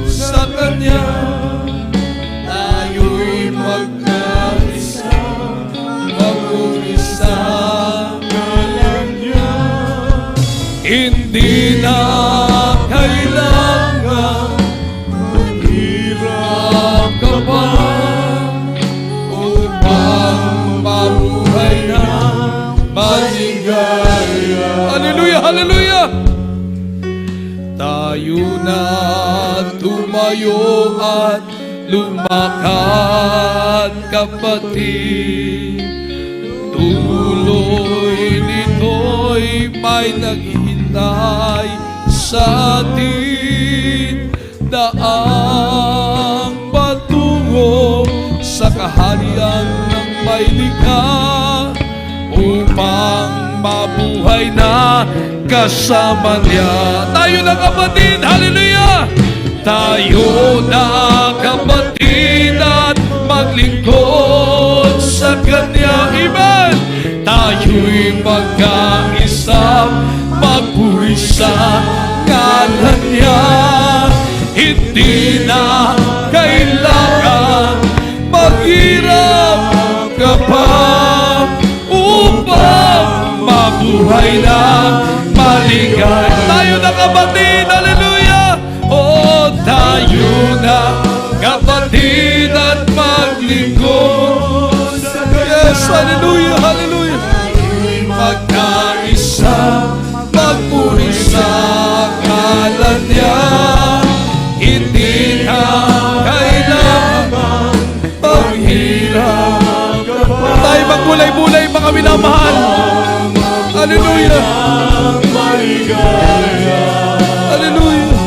sa Kanya. Tayo'y magkaisa, mag-uisa ngalan niya. Hindi na kailangan maghirap ka pa upang mabuhay na maligaya. Hallelujah! Hallelujah! Tayo na tumayo at lumakad, kapatid. Tuloy nito'y may naghihintay sa atin. Daang patungo sa kaharian ng may likha upang mabuhay na kasama niya. Tayo na, kapatid, hallelujah! Tayo na, kapatid, at maglingkod sa Kanya. Amen! Tayo'y magkaisa, magpuri sa ngalan niya. Hindi na kailangan maghirap ka pa upang mabuhay na maligay. Tayo na kapatid, hallelujah! Oh, tayo na kapatid at maglingkod. Yes, hallelujah, hallelujah. Magkaisa, magpuri sa ngalan niya. Hindi na kailangan paghirap. Tayo magbulay-bulay, mga minamahal. Hallelujah. Hallelujah.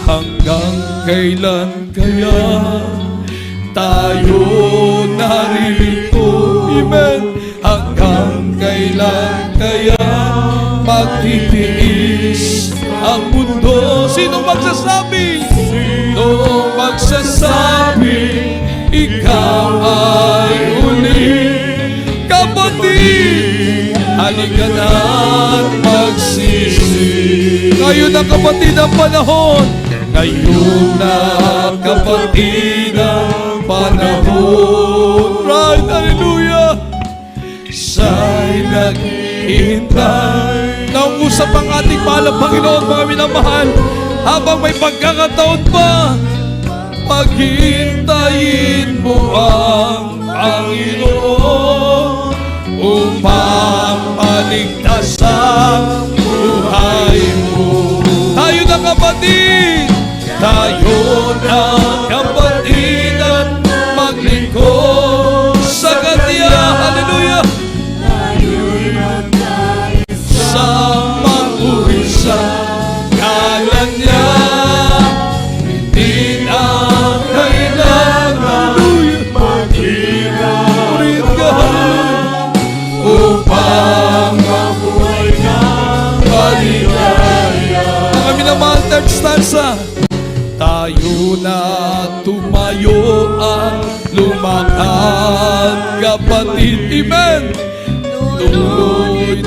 Hanggang kailan kaya tayo naririto? Amen. Hanggang kailan kaya magtitiis ang mundo? Sino magsasabi? Sino magsasabi ikaw ay uli? Kapatid, halika na at magsisi. Ngayon ang kapatid ang panahon. Ngayon na kapatid ang panahon. Right, hallelujah. Siya'y naghihintay. Naungusap ang ating mahal na Panginoon, mga minamahal. Habang may pagkakataon pa, paghintayin mo ang Panginoon upang paligtas ang buhay mo. Tayo na kapatid, tayo na kapatid at maglingkod sa Kanya. Hallelujah! Sa magpuri sa ngalan niya. Hindi na kailangan maghirap ka upang mabuhay ka maligaya. Mga minamahal, third stanza. Tayo na tumayo at lumakad, kapatid. Amen. Tuloy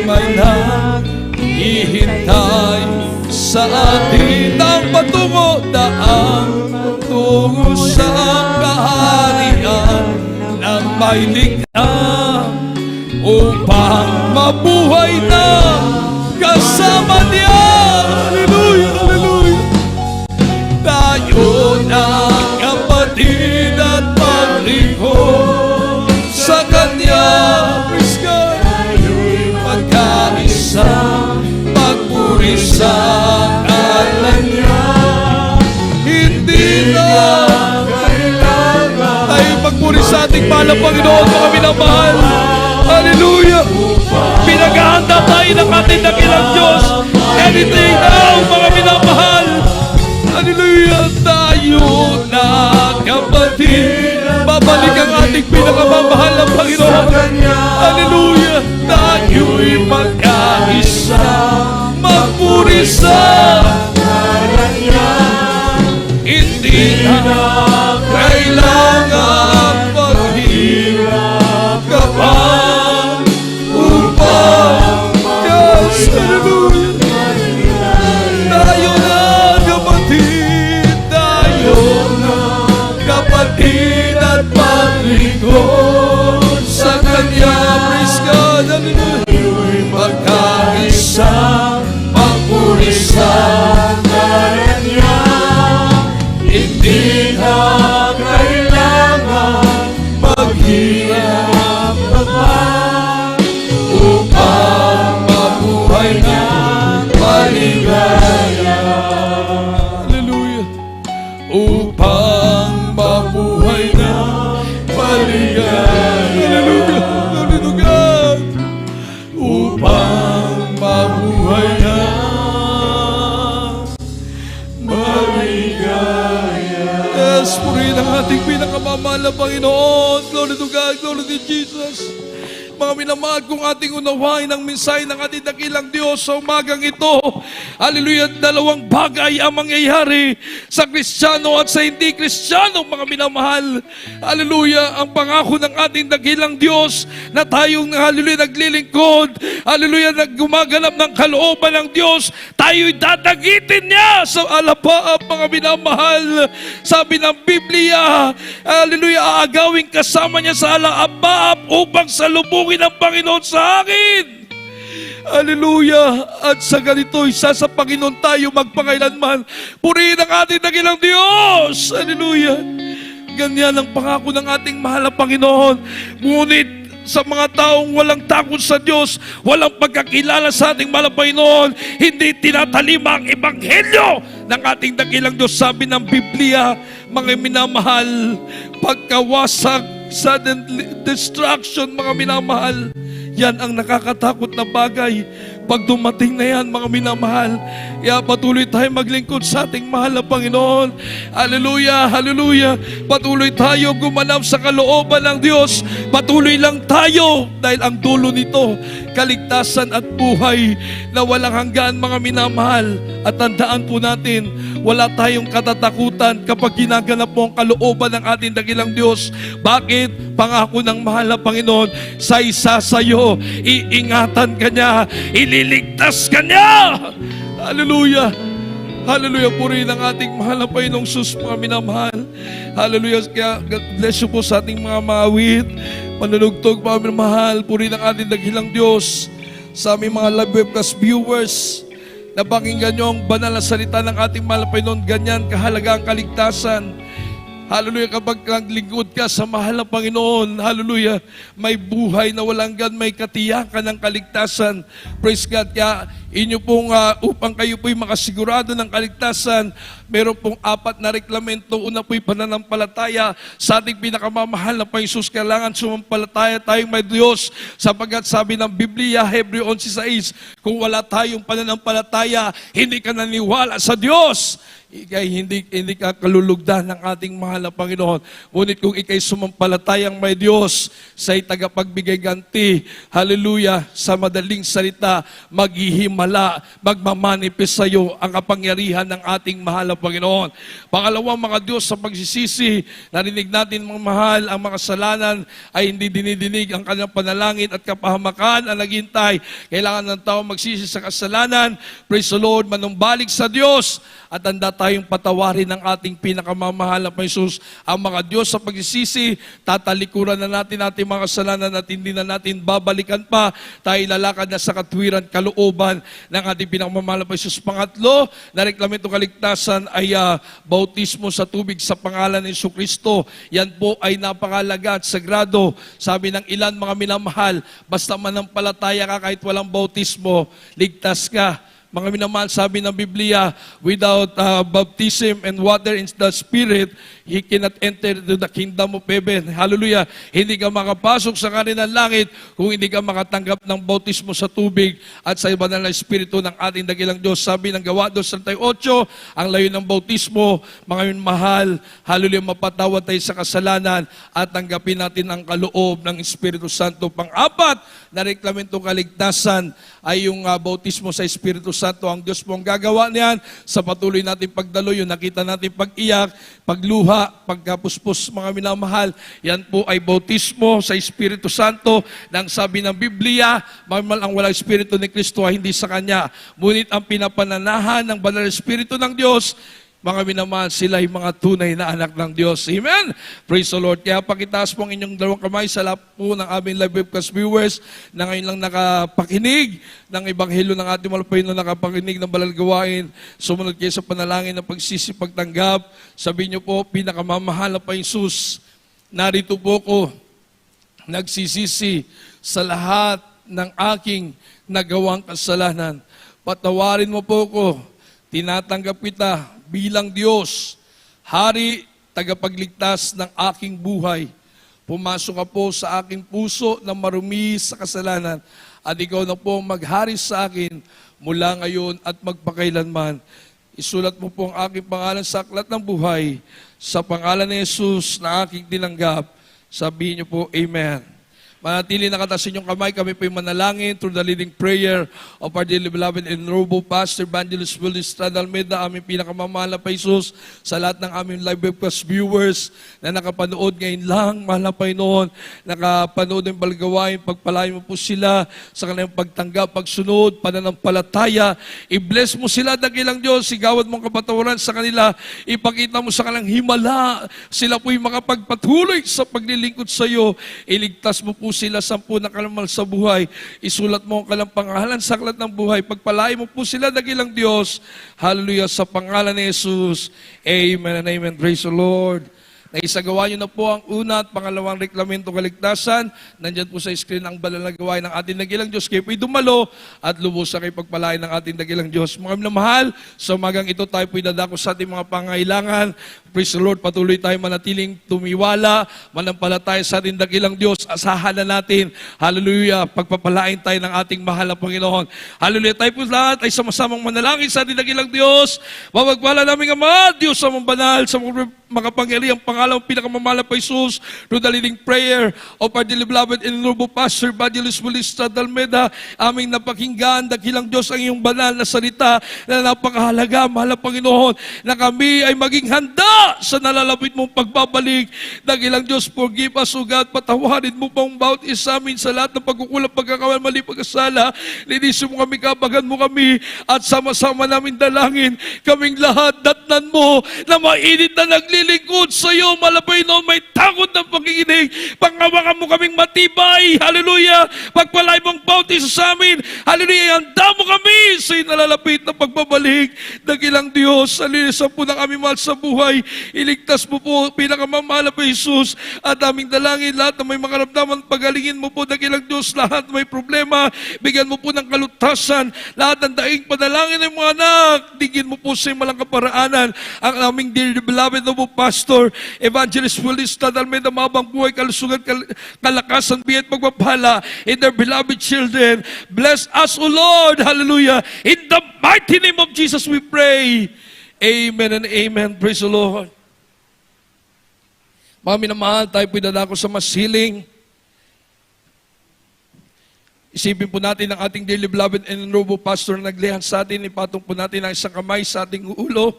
may naghihintay sa atin ang patungo daang tungo sa kaharian ng may likha upang mabuhay na kasama niya. Hallelujah, hallelujah. Tayo na kapatid at maglingkod sa Kanya. Praise God. Magkaisa, magpuri sa ngalan niya. Hindi na kailangan tayo magpuri sa ating mahal na Panginoon, mga minamahal. Hallelujah! Pinaghahanda tayo ng ating dakilang Diyos. Anything now, mga minamahal. Hallelujah! Tayo na kapatid. Babalik ang ating pinakamamahal na Panginoon. Hallelujah! Tayo'y magkaisa, magpuri sa ngalan niya. Hindi na kailangan maghirap ka pa upang hallelujah. Tayo na kapatid, tayo na kapatid at maglingkod sa Kanya. Praise God, hallelujah. Magkaisa, magpuri sa ngalan niya. Hindi na kailangan maghirap ka pa upang mabuhay na maligaya. Hallelujah. Upang mabuhay na maligaya. Hallelujah. Hallelujah. Upang mabuhay na maligaya. Yes, purihin ang ating pinakamamahal na Panginoon. Glory to God, glory to Jesus. Mga minamahal, kung ating unawain ang mensahe ng ating dakilang Diyos sa umagang ito, hallelujah, dalawang bagay ang mangyayari sa Kristiyano at sa hindi Kristiyano, mga minamahal. Hallelujah, ang pangako ng ating dakilang Diyos na tayong, hallelujah, naglilingkod, hallelujah, naggumaganap ng kalooban ng Diyos, tayo'y dadagitin niya sa alapaap, mga minamahal. Sabi ng Biblia, hallelujah, aagawin kasama niya sa alapaap upang salubungin gagawin ng Panginoon sa akin. Hallelujah! At sa ganito, isa sa Panginoon tayo magpakailanman. Purihin ang ating dakilang Diyos! Hallelujah! Ganyan ang pangako ng ating mahal na Panginoon. Ngunit sa mga taong walang takot sa Diyos, walang pagkakilala sa ating mahal na Panginoon, hindi tinatalima ang ebanghelyo ng ating dakilang Diyos. Sabi ng Biblia, mga minamahal, pagkawasak, sudden destruction, mga minamahal, yan ang nakakatakot na bagay. Pag dumating na yan, mga minamahal, kaya patuloy tayo maglingkod sa ating mahal na Panginoon. Hallelujah, hallelujah. Patuloy tayo gumanap sa kalooban ng Diyos. Patuloy lang tayo dahil ang dulo nito, kaligtasan at buhay na walang hanggan, mga minamahal. At tandaan po natin, wala tayong katatakutan kapag ginaganap mo ang kalooban ng ating dakilang Diyos. Bakit? Pangako ng mahal na Panginoon, sa isa sa'yo, iingatan ka niya, ililigtas ka niya. Hallelujah. Hallelujah. Purihin ang ating mahal na Panginoong Sus, mga minamahal. Hallelujah. Kaya God bless you po sa ating mga mawit, manunugtog, mga minamahal. Purihin ang ating dakilang Diyos. Sa aming mga live webcast viewers, napakinggan nyo ang banal na salita ng ating mahal na Panginoon. Ganyan kahalaga ang kaligtasan. Hallelujah, kapag naglingkod ka sa mahal na Panginoon, hallelujah, may buhay na walang hanggan, may katiyakan ng kaligtasan. Praise God. Kaya inyo pong, upang kayo po'y makasigurado ng kaligtasan, meron pong 4 na reglamento. Una po'y pananampalataya sa ating pinakamamahal na Panginoon Jesus. Kailangan sumampalataya tayong may Diyos, sapagkat sabi ng Biblia, Hebreo 11:6, kung wala tayong pananampalataya, hindi ka naniwala sa Diyos. Ikay hindi ka kalulugdan ng ating mahal na Panginoon. Ngunit kung ikay sumampalatayang may Diyos, sa'y tagapagbigay ganti, hallelujah, sa madaling salita, maghihimala, magmamanifest sa iyo ang kapangyarihan ng ating mahal na Panginoon. Pangalawang, mga Diyos, sa pagsisisi, narinig natin, mga mahal, ang mga kasalanan ay hindi dinidinig ang kanyang panalangin at kapahamakan ang naghintay. Kailangan ng tao magsisi sa kasalanan, praise the Lord, manumbalik sa Diyos, at handa tayong patawarin ng ating pinakamamahal na Jesus. Ang mga Diyos sa pagsisisi, tatalikuran na natin ating mga kasalanan at hindi na natin babalikan pa. Tayo lalakad na sa katwiran, kalooban ng ating pinakamamahal na Jesus. Pangatlo, na reklamento kaligtasan ay bautismo sa tubig sa pangalan ni Jesucristo. Yan po ay napakahalaga at sagrado. Sabi ng ilan, mga minamahal, basta manampalataya ka kahit walang bautismo, ligtas ka. Mga minamahal, sabi ng Biblia, without baptism and water in the Spirit, he cannot enter to the kingdom of heaven. Hallelujah. Hindi ka makapasok sa kanilang langit kung hindi ka makatanggap ng bautismo sa tubig at sa banal na Espiritu ng ating dakilang Diyos. Sabi ng Gawa 2:38, ang layo ng bautismo, mga minamahal, hallelujah, mapatawad tayo sa kasalanan at tanggapin natin ang kaloob ng Espiritu Santo. Pang-apat, na reklamento kaligtasan ay yung bautismo sa Espiritu Santo. Ang Diyos po ang gagawa niyan sa patuloy natin pagdalo. Yung nakita natin pag-iyak, pagluha, pagkapuspos, mga minamahal. Yan po ay bautismo sa Espiritu Santo. Nang sabi ng Biblia, mahal ang walang Espiritu ni Kristo ay hindi sa Kanya. Ngunit ang pinapananahan ng banal na Espiritu ng Diyos, mga minamahal, sila ay mga tunay na anak ng Diyos. Amen? Praise the Lord. Kaya pakitaas po ang inyong dalawang kamay sa lahat po ng aming live webcast viewers na ngayon lang nakapakinig ng Ebanghelyo ng ating malapay na nakapakinig ng banal gawain. Sumunod kayo sa panalangin ng pagsisipagtanggap. Sabihin niyo po, pinakamamahal na Panginoon Jesus, narito po ko, nagsisisi sa lahat ng aking nagawang kasalanan. Patawarin mo po ko, tinatanggap kita bilang Diyos, Hari, tagapagligtas ng aking buhay. Pumasok ka po sa aking puso na marumi sa kasalanan at ikaw na po maghari sa akin mula ngayon at magpakailanman. Isulat mo po ang aking pangalan sa aklat ng buhay sa pangalan ni Jesus na aking tinanggap. Sabihin niyo po, Amen. Manatili nakataas inyong kamay, kami po yung manalangin through the leading prayer of our dearly beloved and noble Pastor Evangelist Willie Estrada Almeida, aming pinakamamahal na Jesus, sa lahat ng aming live webcast viewers na nakapanood ngayon lang, mahal na Panginoon, nakapanood ng balgawain, pagpalain mo po sila sa kanilang pagtanggap, pagsunod, pananampalataya, i-bless mo sila, dakilang Diyos, sigawad mong kapatawaran sa kanila, ipakita mo sa kanilang himala, sila po'y makapagpatuloy sa paglilingkod sa iyo, iligtas mo po po sila 10 na kalamal sa buhay. Isulat mo ang kanilang pangalan sa aklat ng buhay. Pagpalain mo po sila, dakilang Diyos. Hallelujah, sa pangalan ni Jesus. Amen and amen. Praise the Lord. Naisagawa niyo na po ang una at pangalawang reklamento kaligtasan. Nandyan po sa screen ang banal na gawain ng ating dakilang Diyos. Kayo po'y dumalo at lubos sa kayo pagpalain ng ating dakilang Diyos. Mga minamahal, sa umagang ito tayo po'y dadako sa ating mga pangailangan. Praise the Lord, patuloy tayo manatiling tumiwala, manampalataya sa ating dakilang Diyos. Asahan na natin, hallelujah, pagpapalain tayo ng ating mahal na Panginoon. Hallelujah, tayo po lahat ay sama-samang manalangin sa ating dakilang Diyos. Mapagpala namin Ama, Diyos sa mga banal, sa mga makapangyarihang pangalan ng pinakamamahal pa Jesus, through the leading prayer of our dearly beloved and noble Pastor Evangelist Wilista Dalmeda, aming napakinggan, dakilang Diyos, ang iyong banal na salita na napakahalaga, mahal na Panginoon, na kami ay maging handa sa nalalapit mong pagbabalik. Dakilang Diyos, forgive us, O God, patawarin mo pang bawat isa amin sa lahat ng pagkukulang, pagkakamali, pagkasala. Linisin mo kami, kabagan mo kami, at sama-sama namin dalangin kaming lahat, datnan mo na mainit na naglilingkod sa iyo, malapay noon, may takot ng pakikinig. Pangawakan mo kaming matibay, hallelujah, pagpalay mong bawat isa sa amin, hallelujah, handa mo kami sa iyong nalalapit na pagbabalik. Dakilang Diyos, alinisan po ng aming mahal sa buhay, iligtas mo po, pinakamamahal pa Jesus, at aming dalangin lahat na may makaramdaman, pagalingin mo po, dakilang Diyos, lahat na may problema, bigyan mo po ng kalutasan, lahat ng daing panalangin ng mga anak, digin mo po sa malang kaparaanan, ang aming dear beloved na po, Pastor Evangelist Wilista Dalmeda, mabang buhay, kalusugan, kalakasan, biyat, pagpapala in their beloved children. Bless us, O Lord, hallelujah, in the mighty name of Jesus we pray. Amen and amen. Praise the Lord. Mga minamahal, tayo po'y dadako sa masiling. Isipin po natin ang ating dearly beloved and noble pastor na naglihan sa atin. Ipatong po natin ang isang kamay sa ating ulo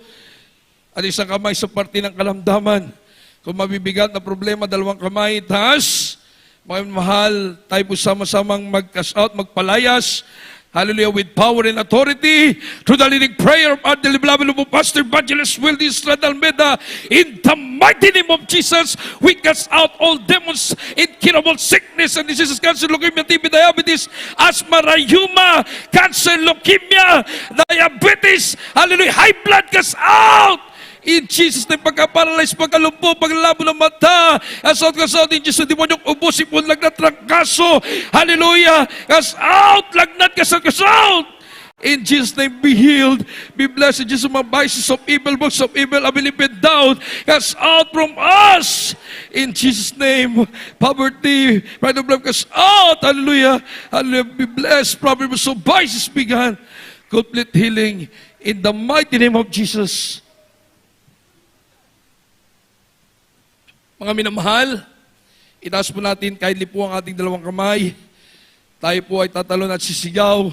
at isang kamay sa parte ng kalamdaman. Kung mabibigat na problema, 2 kamay, taas. Mga minamahal, tayo po sama-samang mag-cast out, magpalayas. Hallelujah, with power and authority, through the leading prayer of our dearly beloved Pastor Evangelist Wilista Dalmeda, in the mighty name of Jesus, we cast out all demons, incurable sickness and diseases, cancer, leukemia, TB, diabetes, asthma, rheuma, cancer, leukemia, diabetes, hallelujah, high blood, cast out! In Jesus' name, pagka-paralyze, pagkalumpo, paglalabo ng mata, assault, cast out, in Jesus' name, demonyong ubo, sipon, lagnat, trangkaso, hallelujah, cast out, lagnat, cast out, in Jesus' name, be healed, be blessed, in Jesus' mga vices of evil, works of evil, ability, doubt, cast out from us, in Jesus' name, poverty, pride of life, cast out, hallelujah, hallelujah, be blessed, problems of vices began, complete healing, in the mighty name of Jesus. Mga minamahal, itaas po natin kindly po ang ating 2 kamay. Tayo po ay tatalon at sisigaw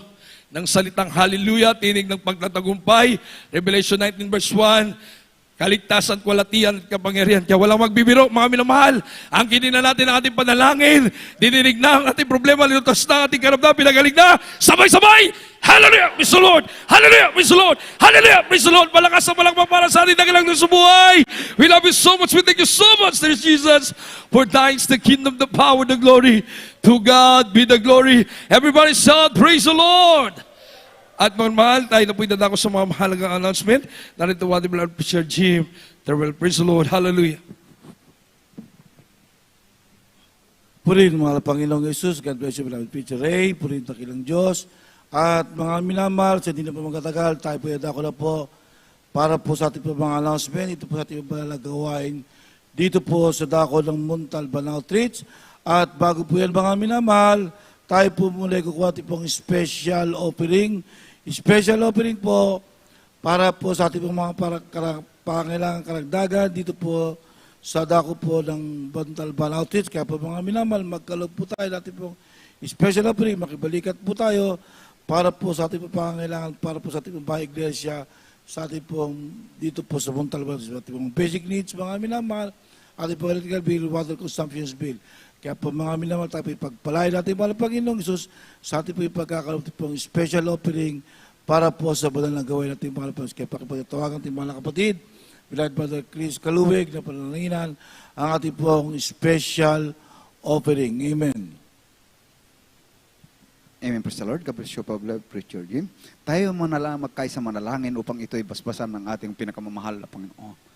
ng salitang hallelujah, tinig ng pagtatagumpay. Revelation 19 verse 1, kaligtasan, kwalatian at kapangyarihan. Kaya walang magbibiro, mga minamahal. Ang kinina natin ang ating panalangin, dininig na ang ating problema, linutas na ang ating karamdaman, pinagaling na, sabay-sabay! Hallelujah! Praise the Lord! Hallelujah! Praise the Lord! Hallelujah! Praise the Lord! Malakas na malakpak para sa ating dakilang Diyos sa buhay! We love you so much! We thank you so much, dear Jesus, for thine is the kingdom, the power, the glory. To God be the glory. Everybody shout, praise the Lord! At mga mahal, tayo na po'y dadako sa mga mahalagang announcement. Narito ating beloved Preacher Jim. Farewell. Praise the Lord. Hallelujah. Purihin mga Panginoong Yesus, God bless you, beloved Preacher Ray, purihin takilang Diyos. At mga minamahal, sa hindi na po magkatagal, tayo po dadako na po para po sa ating po mga announcement. Ito po sa ating gawain dito po sa dako ng Montalban Outreach. At bago po yan mga minamahal, tayo po muna kukuha ating pong special offering. Special offering po para po sa ating mga pangailangan karagdagan dito po sa dako po ng Montalban Outreach. Kaya po mga minamahal, magkalog po tayo natin pong special offering, makibalikat po tayo para po sa ating pangailangan, para po sa ating bahay iglesia, sa ating pong dito po sa Montalban, sa ating pong basic needs, mga minamahal, ating pong electrical bill, water consumption bill. Kaya po mga minamahal, tayo pagpalain natin mga Panginoong Isus, sa ating pong pagkakaroon pong special offering para po sa banal na gawain natin mga Panginoong. Kaya pakipagtawagan natin mga kapatid, Beloved Brother Chris Kaluwig na panalanginan, ang ating pong special offering. Amen. Amen. Praise the Lord. God bless you, Pablo, Preacher Jim. Tayo magkaisa manalangin upang ito'y basbasan ng ating pinakamamahal na Panginoon.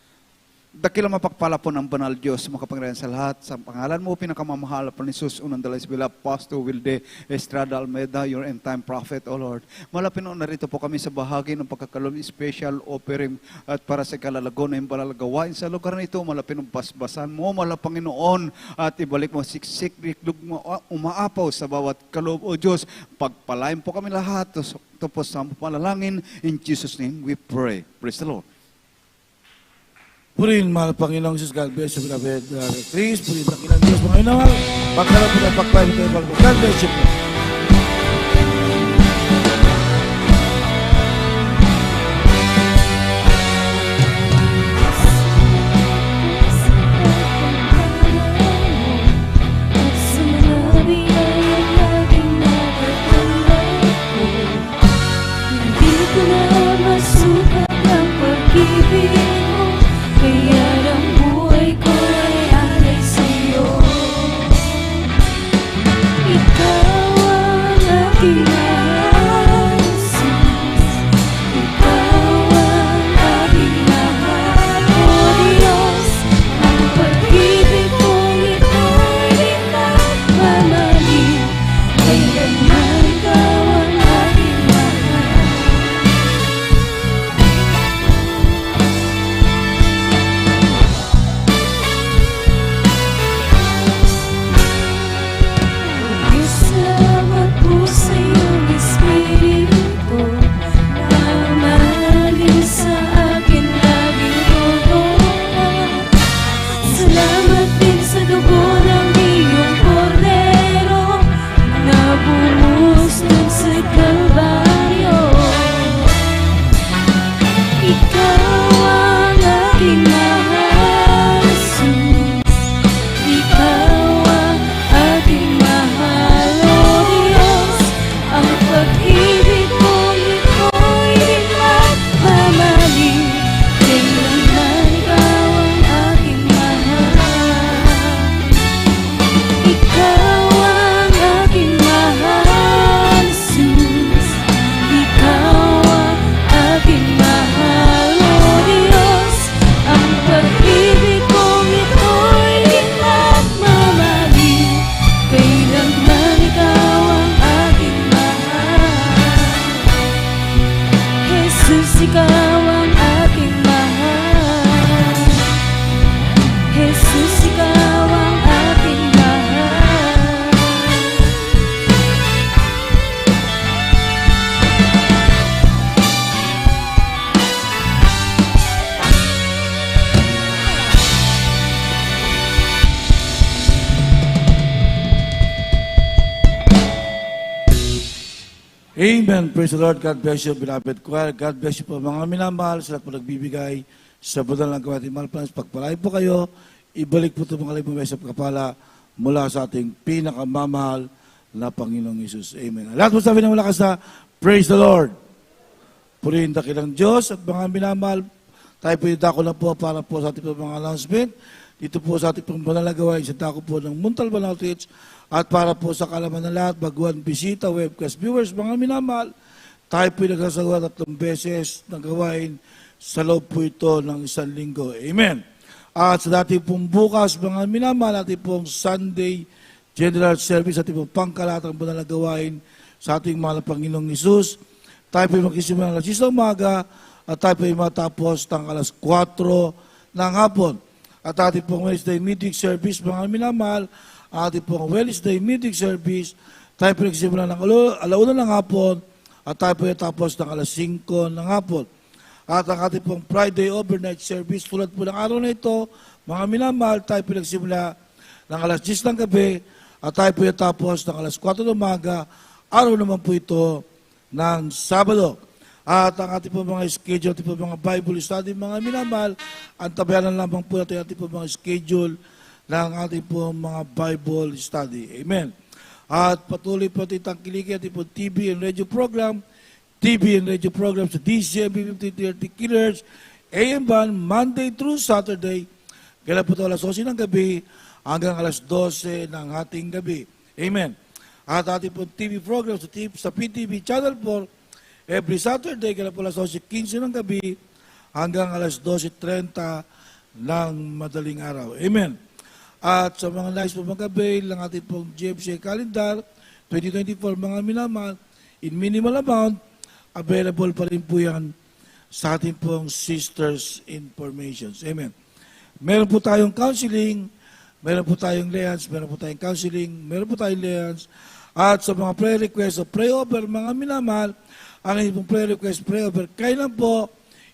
Dakila mapagpala po ng banal Diyos, makapangyarihan sa lahat. Sa pangalan mo, pinakamamahal po ni Jesus, unang dalay sa beloved Pastor Wilde Estrada Almeida, your end time prophet, O Lord. Malapit na narito po kami sa bahagi ng pagkakalom special offering at para sa kalalago na yung balalagawain sa lugar na ito. Malapit ng basbasan mo, Panginoon, at ibalik mo siksik, riklog mo, umaapaw sa bawat kaloob, O Diyos. Pagpalain po kami lahat. Ito po sa panalangin. In Jesus' name we pray. Praise the Lord. Purihin, mahal Panginoong Jesus, God bless you, beloved Chris. Purihin, dakilang Diyos, mga inawal. Pagkalap po na pagpahin kayo, God bless you po. Hindi ko na masukat ang pag-ibig mo, kaya ang buhay ko ay alay sa'yo. Ikaw ang aking mahal, Jesus. Ikaw ang aking mahal, O Diyos. Ang pag-ibig mong ito'y di magmamaliw, kailanman ikaw ang aking mahal. Salamat po sa iyong Espiritu na mahalin sa akin laging tulungan. Salamat din sa dugo ng iyong kordero na buhos dun sa Kalbaryo. Ikaw ang aking mahal, Jesus. Ikaw ang aking mahal, O Diyos. Ang pag-ibig mong ito'y di magmamaliw, kailanman ikaw ang aking mahal. Ikaw ang aking mahal, Jesus. Ikaw ang aking mahal, O Diyos. Ang pag-ibig mong ito'y di magmamaliw, kailanman ikaw ang aking mahal. Jesus, ikaw ang aking mahal. Jesus, ikaw ang aking mahal. Amen. Praise the Lord. God bless you, beloved choir. God bless you po, mga minamahal. Sa lahat po nagbibigay sa budal ng gawain. Malapang pagpalain po kayo. Ibalik po ito mga kalibumay sa pagkapala mula sa ating pinakamamahal na Panginoong Isus. Amen. Lahat po sabi ng malakas na, praise the Lord. Purihin dakilang Diyos at mga minamahal. Tayo po yung dako na po para po sa ating po mga announcement. Dito po sa ating pong banal na gawain, sa dako po ng Muntalban Outreach. At para po sa kalaman ng lahat, baguhan bisita, webcast viewers, mga minamahal, tayo po yung nagsasagawa 3 beses ng gawain sa loob po ito ng 1 linggo. Amen. At sa dati pong bukas, mga minamahal, ating pong Sunday General Service, ating pong pangkalatang banal na gawain sa ating mahal na Panginoong Isus. Tayo po yung magsisimula ng alas 6 ng umaga at tayo po yung matapos ng alas 4 ng hapon. At ating pong Wednesday meeting service, mga minamahal, ating pong Wednesday meeting service, tayo po nagsimula ng alauna ng hapon at tayo po tapos ng alas 5 ng hapon. At ang ating pong Friday overnight service, tulad po ng araw na ito, mga minamahal, tayo po nagsimula ng alas 10 ng gabi at tayo po tapos ng alas 4 ng umaga, araw naman po ito ng Sabado. At ang ating po mga schedule, ating po mga Bible study, mga minamahal, ang tabayanan lamang po natin ating po mga schedule ng ating po mga Bible study. Amen. At patuloy po ating tangkilikin ating po TV and radio program sa DCMB 5030 kHz, AM band, Monday through Saturday. Kailan po ito alas 12 ng gabi hanggang alas 12 ng ating gabi. Amen. At ating po TV program sa PTV Channel 4, every Saturday, kaya po alas 12:15 ng gabi hanggang alas 12:30 ng madaling araw. Amen. At sa mga nais po mag-avail ng ating pong GFC Calendar 2024, mga minamahal, in minimal amount, available pa rin po yan sa ating pong sisters informations. Amen. Meron po tayong counseling, meron po tayong layans, meron po tayong counseling, meron po tayong layans. At sa mga prayer request o pray over, mga minamahal, ang inyong pong prayer request, pray over, kailan po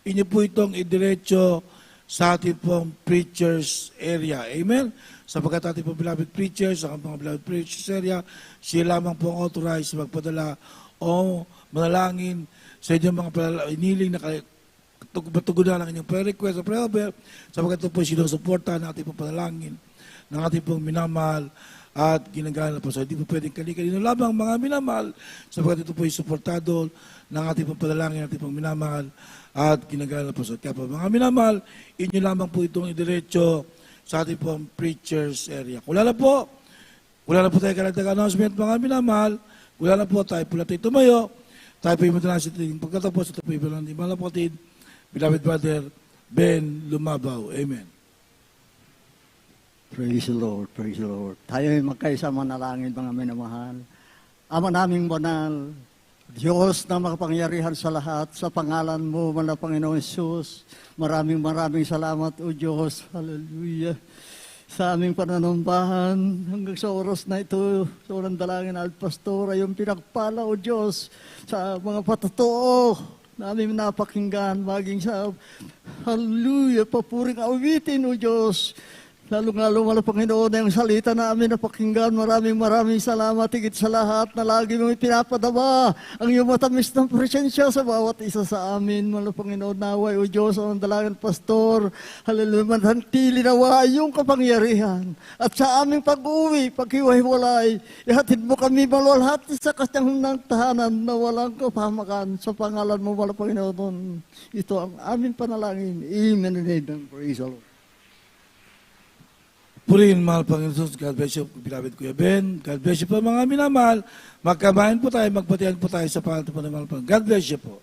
inyo po itong idiretso sa ating pong preachers area. Amen? Sapagkat ating pong beloved preachers, ang mga beloved preachers area, sila lamang po ang authorized magpadala o manalangin sa inyong mga iniling na matugunan ang inyong prayer request o prayer over, sapagkat ito po sinusuporta ng ating pong panalangin, ng ating pong minamahal at ginagana po. So hindi po pwedeng kali-kalino lamang mga minamahal, sapagkat ito po suportado ng ating pong panalangin, ating pong minamahal at ginagana po. So kaya po mga minamahal, inyo lamang po itong idiretso sa ating pong preachers area. Wala na po tayo karagdag announcement mga minamahal, wala na po tayo pula tayo tumayo, tayo po yung matanasi ating pagkatapos, ito po yung mga kapatid, beloved brother Ben Lumabaw. Amen. Praise the Lord, praise the Lord. Tayo ay magkaisa manalangin, mga minamahal. Ama naming banal, Diyos na makapangyarihan sa lahat, sa pangalan mo, man na Panginoong Hesus, maraming salamat, O Diyos. Hallelujah. Sa aming pananumbahan, hanggang sa oras na ito, sa unang dalangin at pastor, ay yung pinagpala, O Diyos, sa mga patotoo, namin napakinggan, maging sa hallelujah, papuring awitin, O Diyos. Lalong-lalo wala Panginoon na yung salita namin na pakinggan. Maraming salamat higit sa lahat na lagi mong ipinapadama ang iyong matamis ng presensya sa bawat isa sa amin. Wala Panginoon naway, O Diyos, ang dalagan pastor. Hallelujah, manhantili nawa iyong kapangyarihan. At sa aming pag-uwi, paghiwa-hiwalay, ihatid mo kami maluwalhati sa kanyang ng tahanan na walang kapahamakan. Sa pangalan mo, wala Panginoon. Ito ang aming panalangin. Amen and amen. Praise the Lord. Purihin, mahal Panginoon Jesus. God bless you, beloved Kuya Ben. God bless you po mga minamahal. Magkamahin po tayo, magpatihan po tayo sa pangalan po ng mahal Panginoon. God bless you po.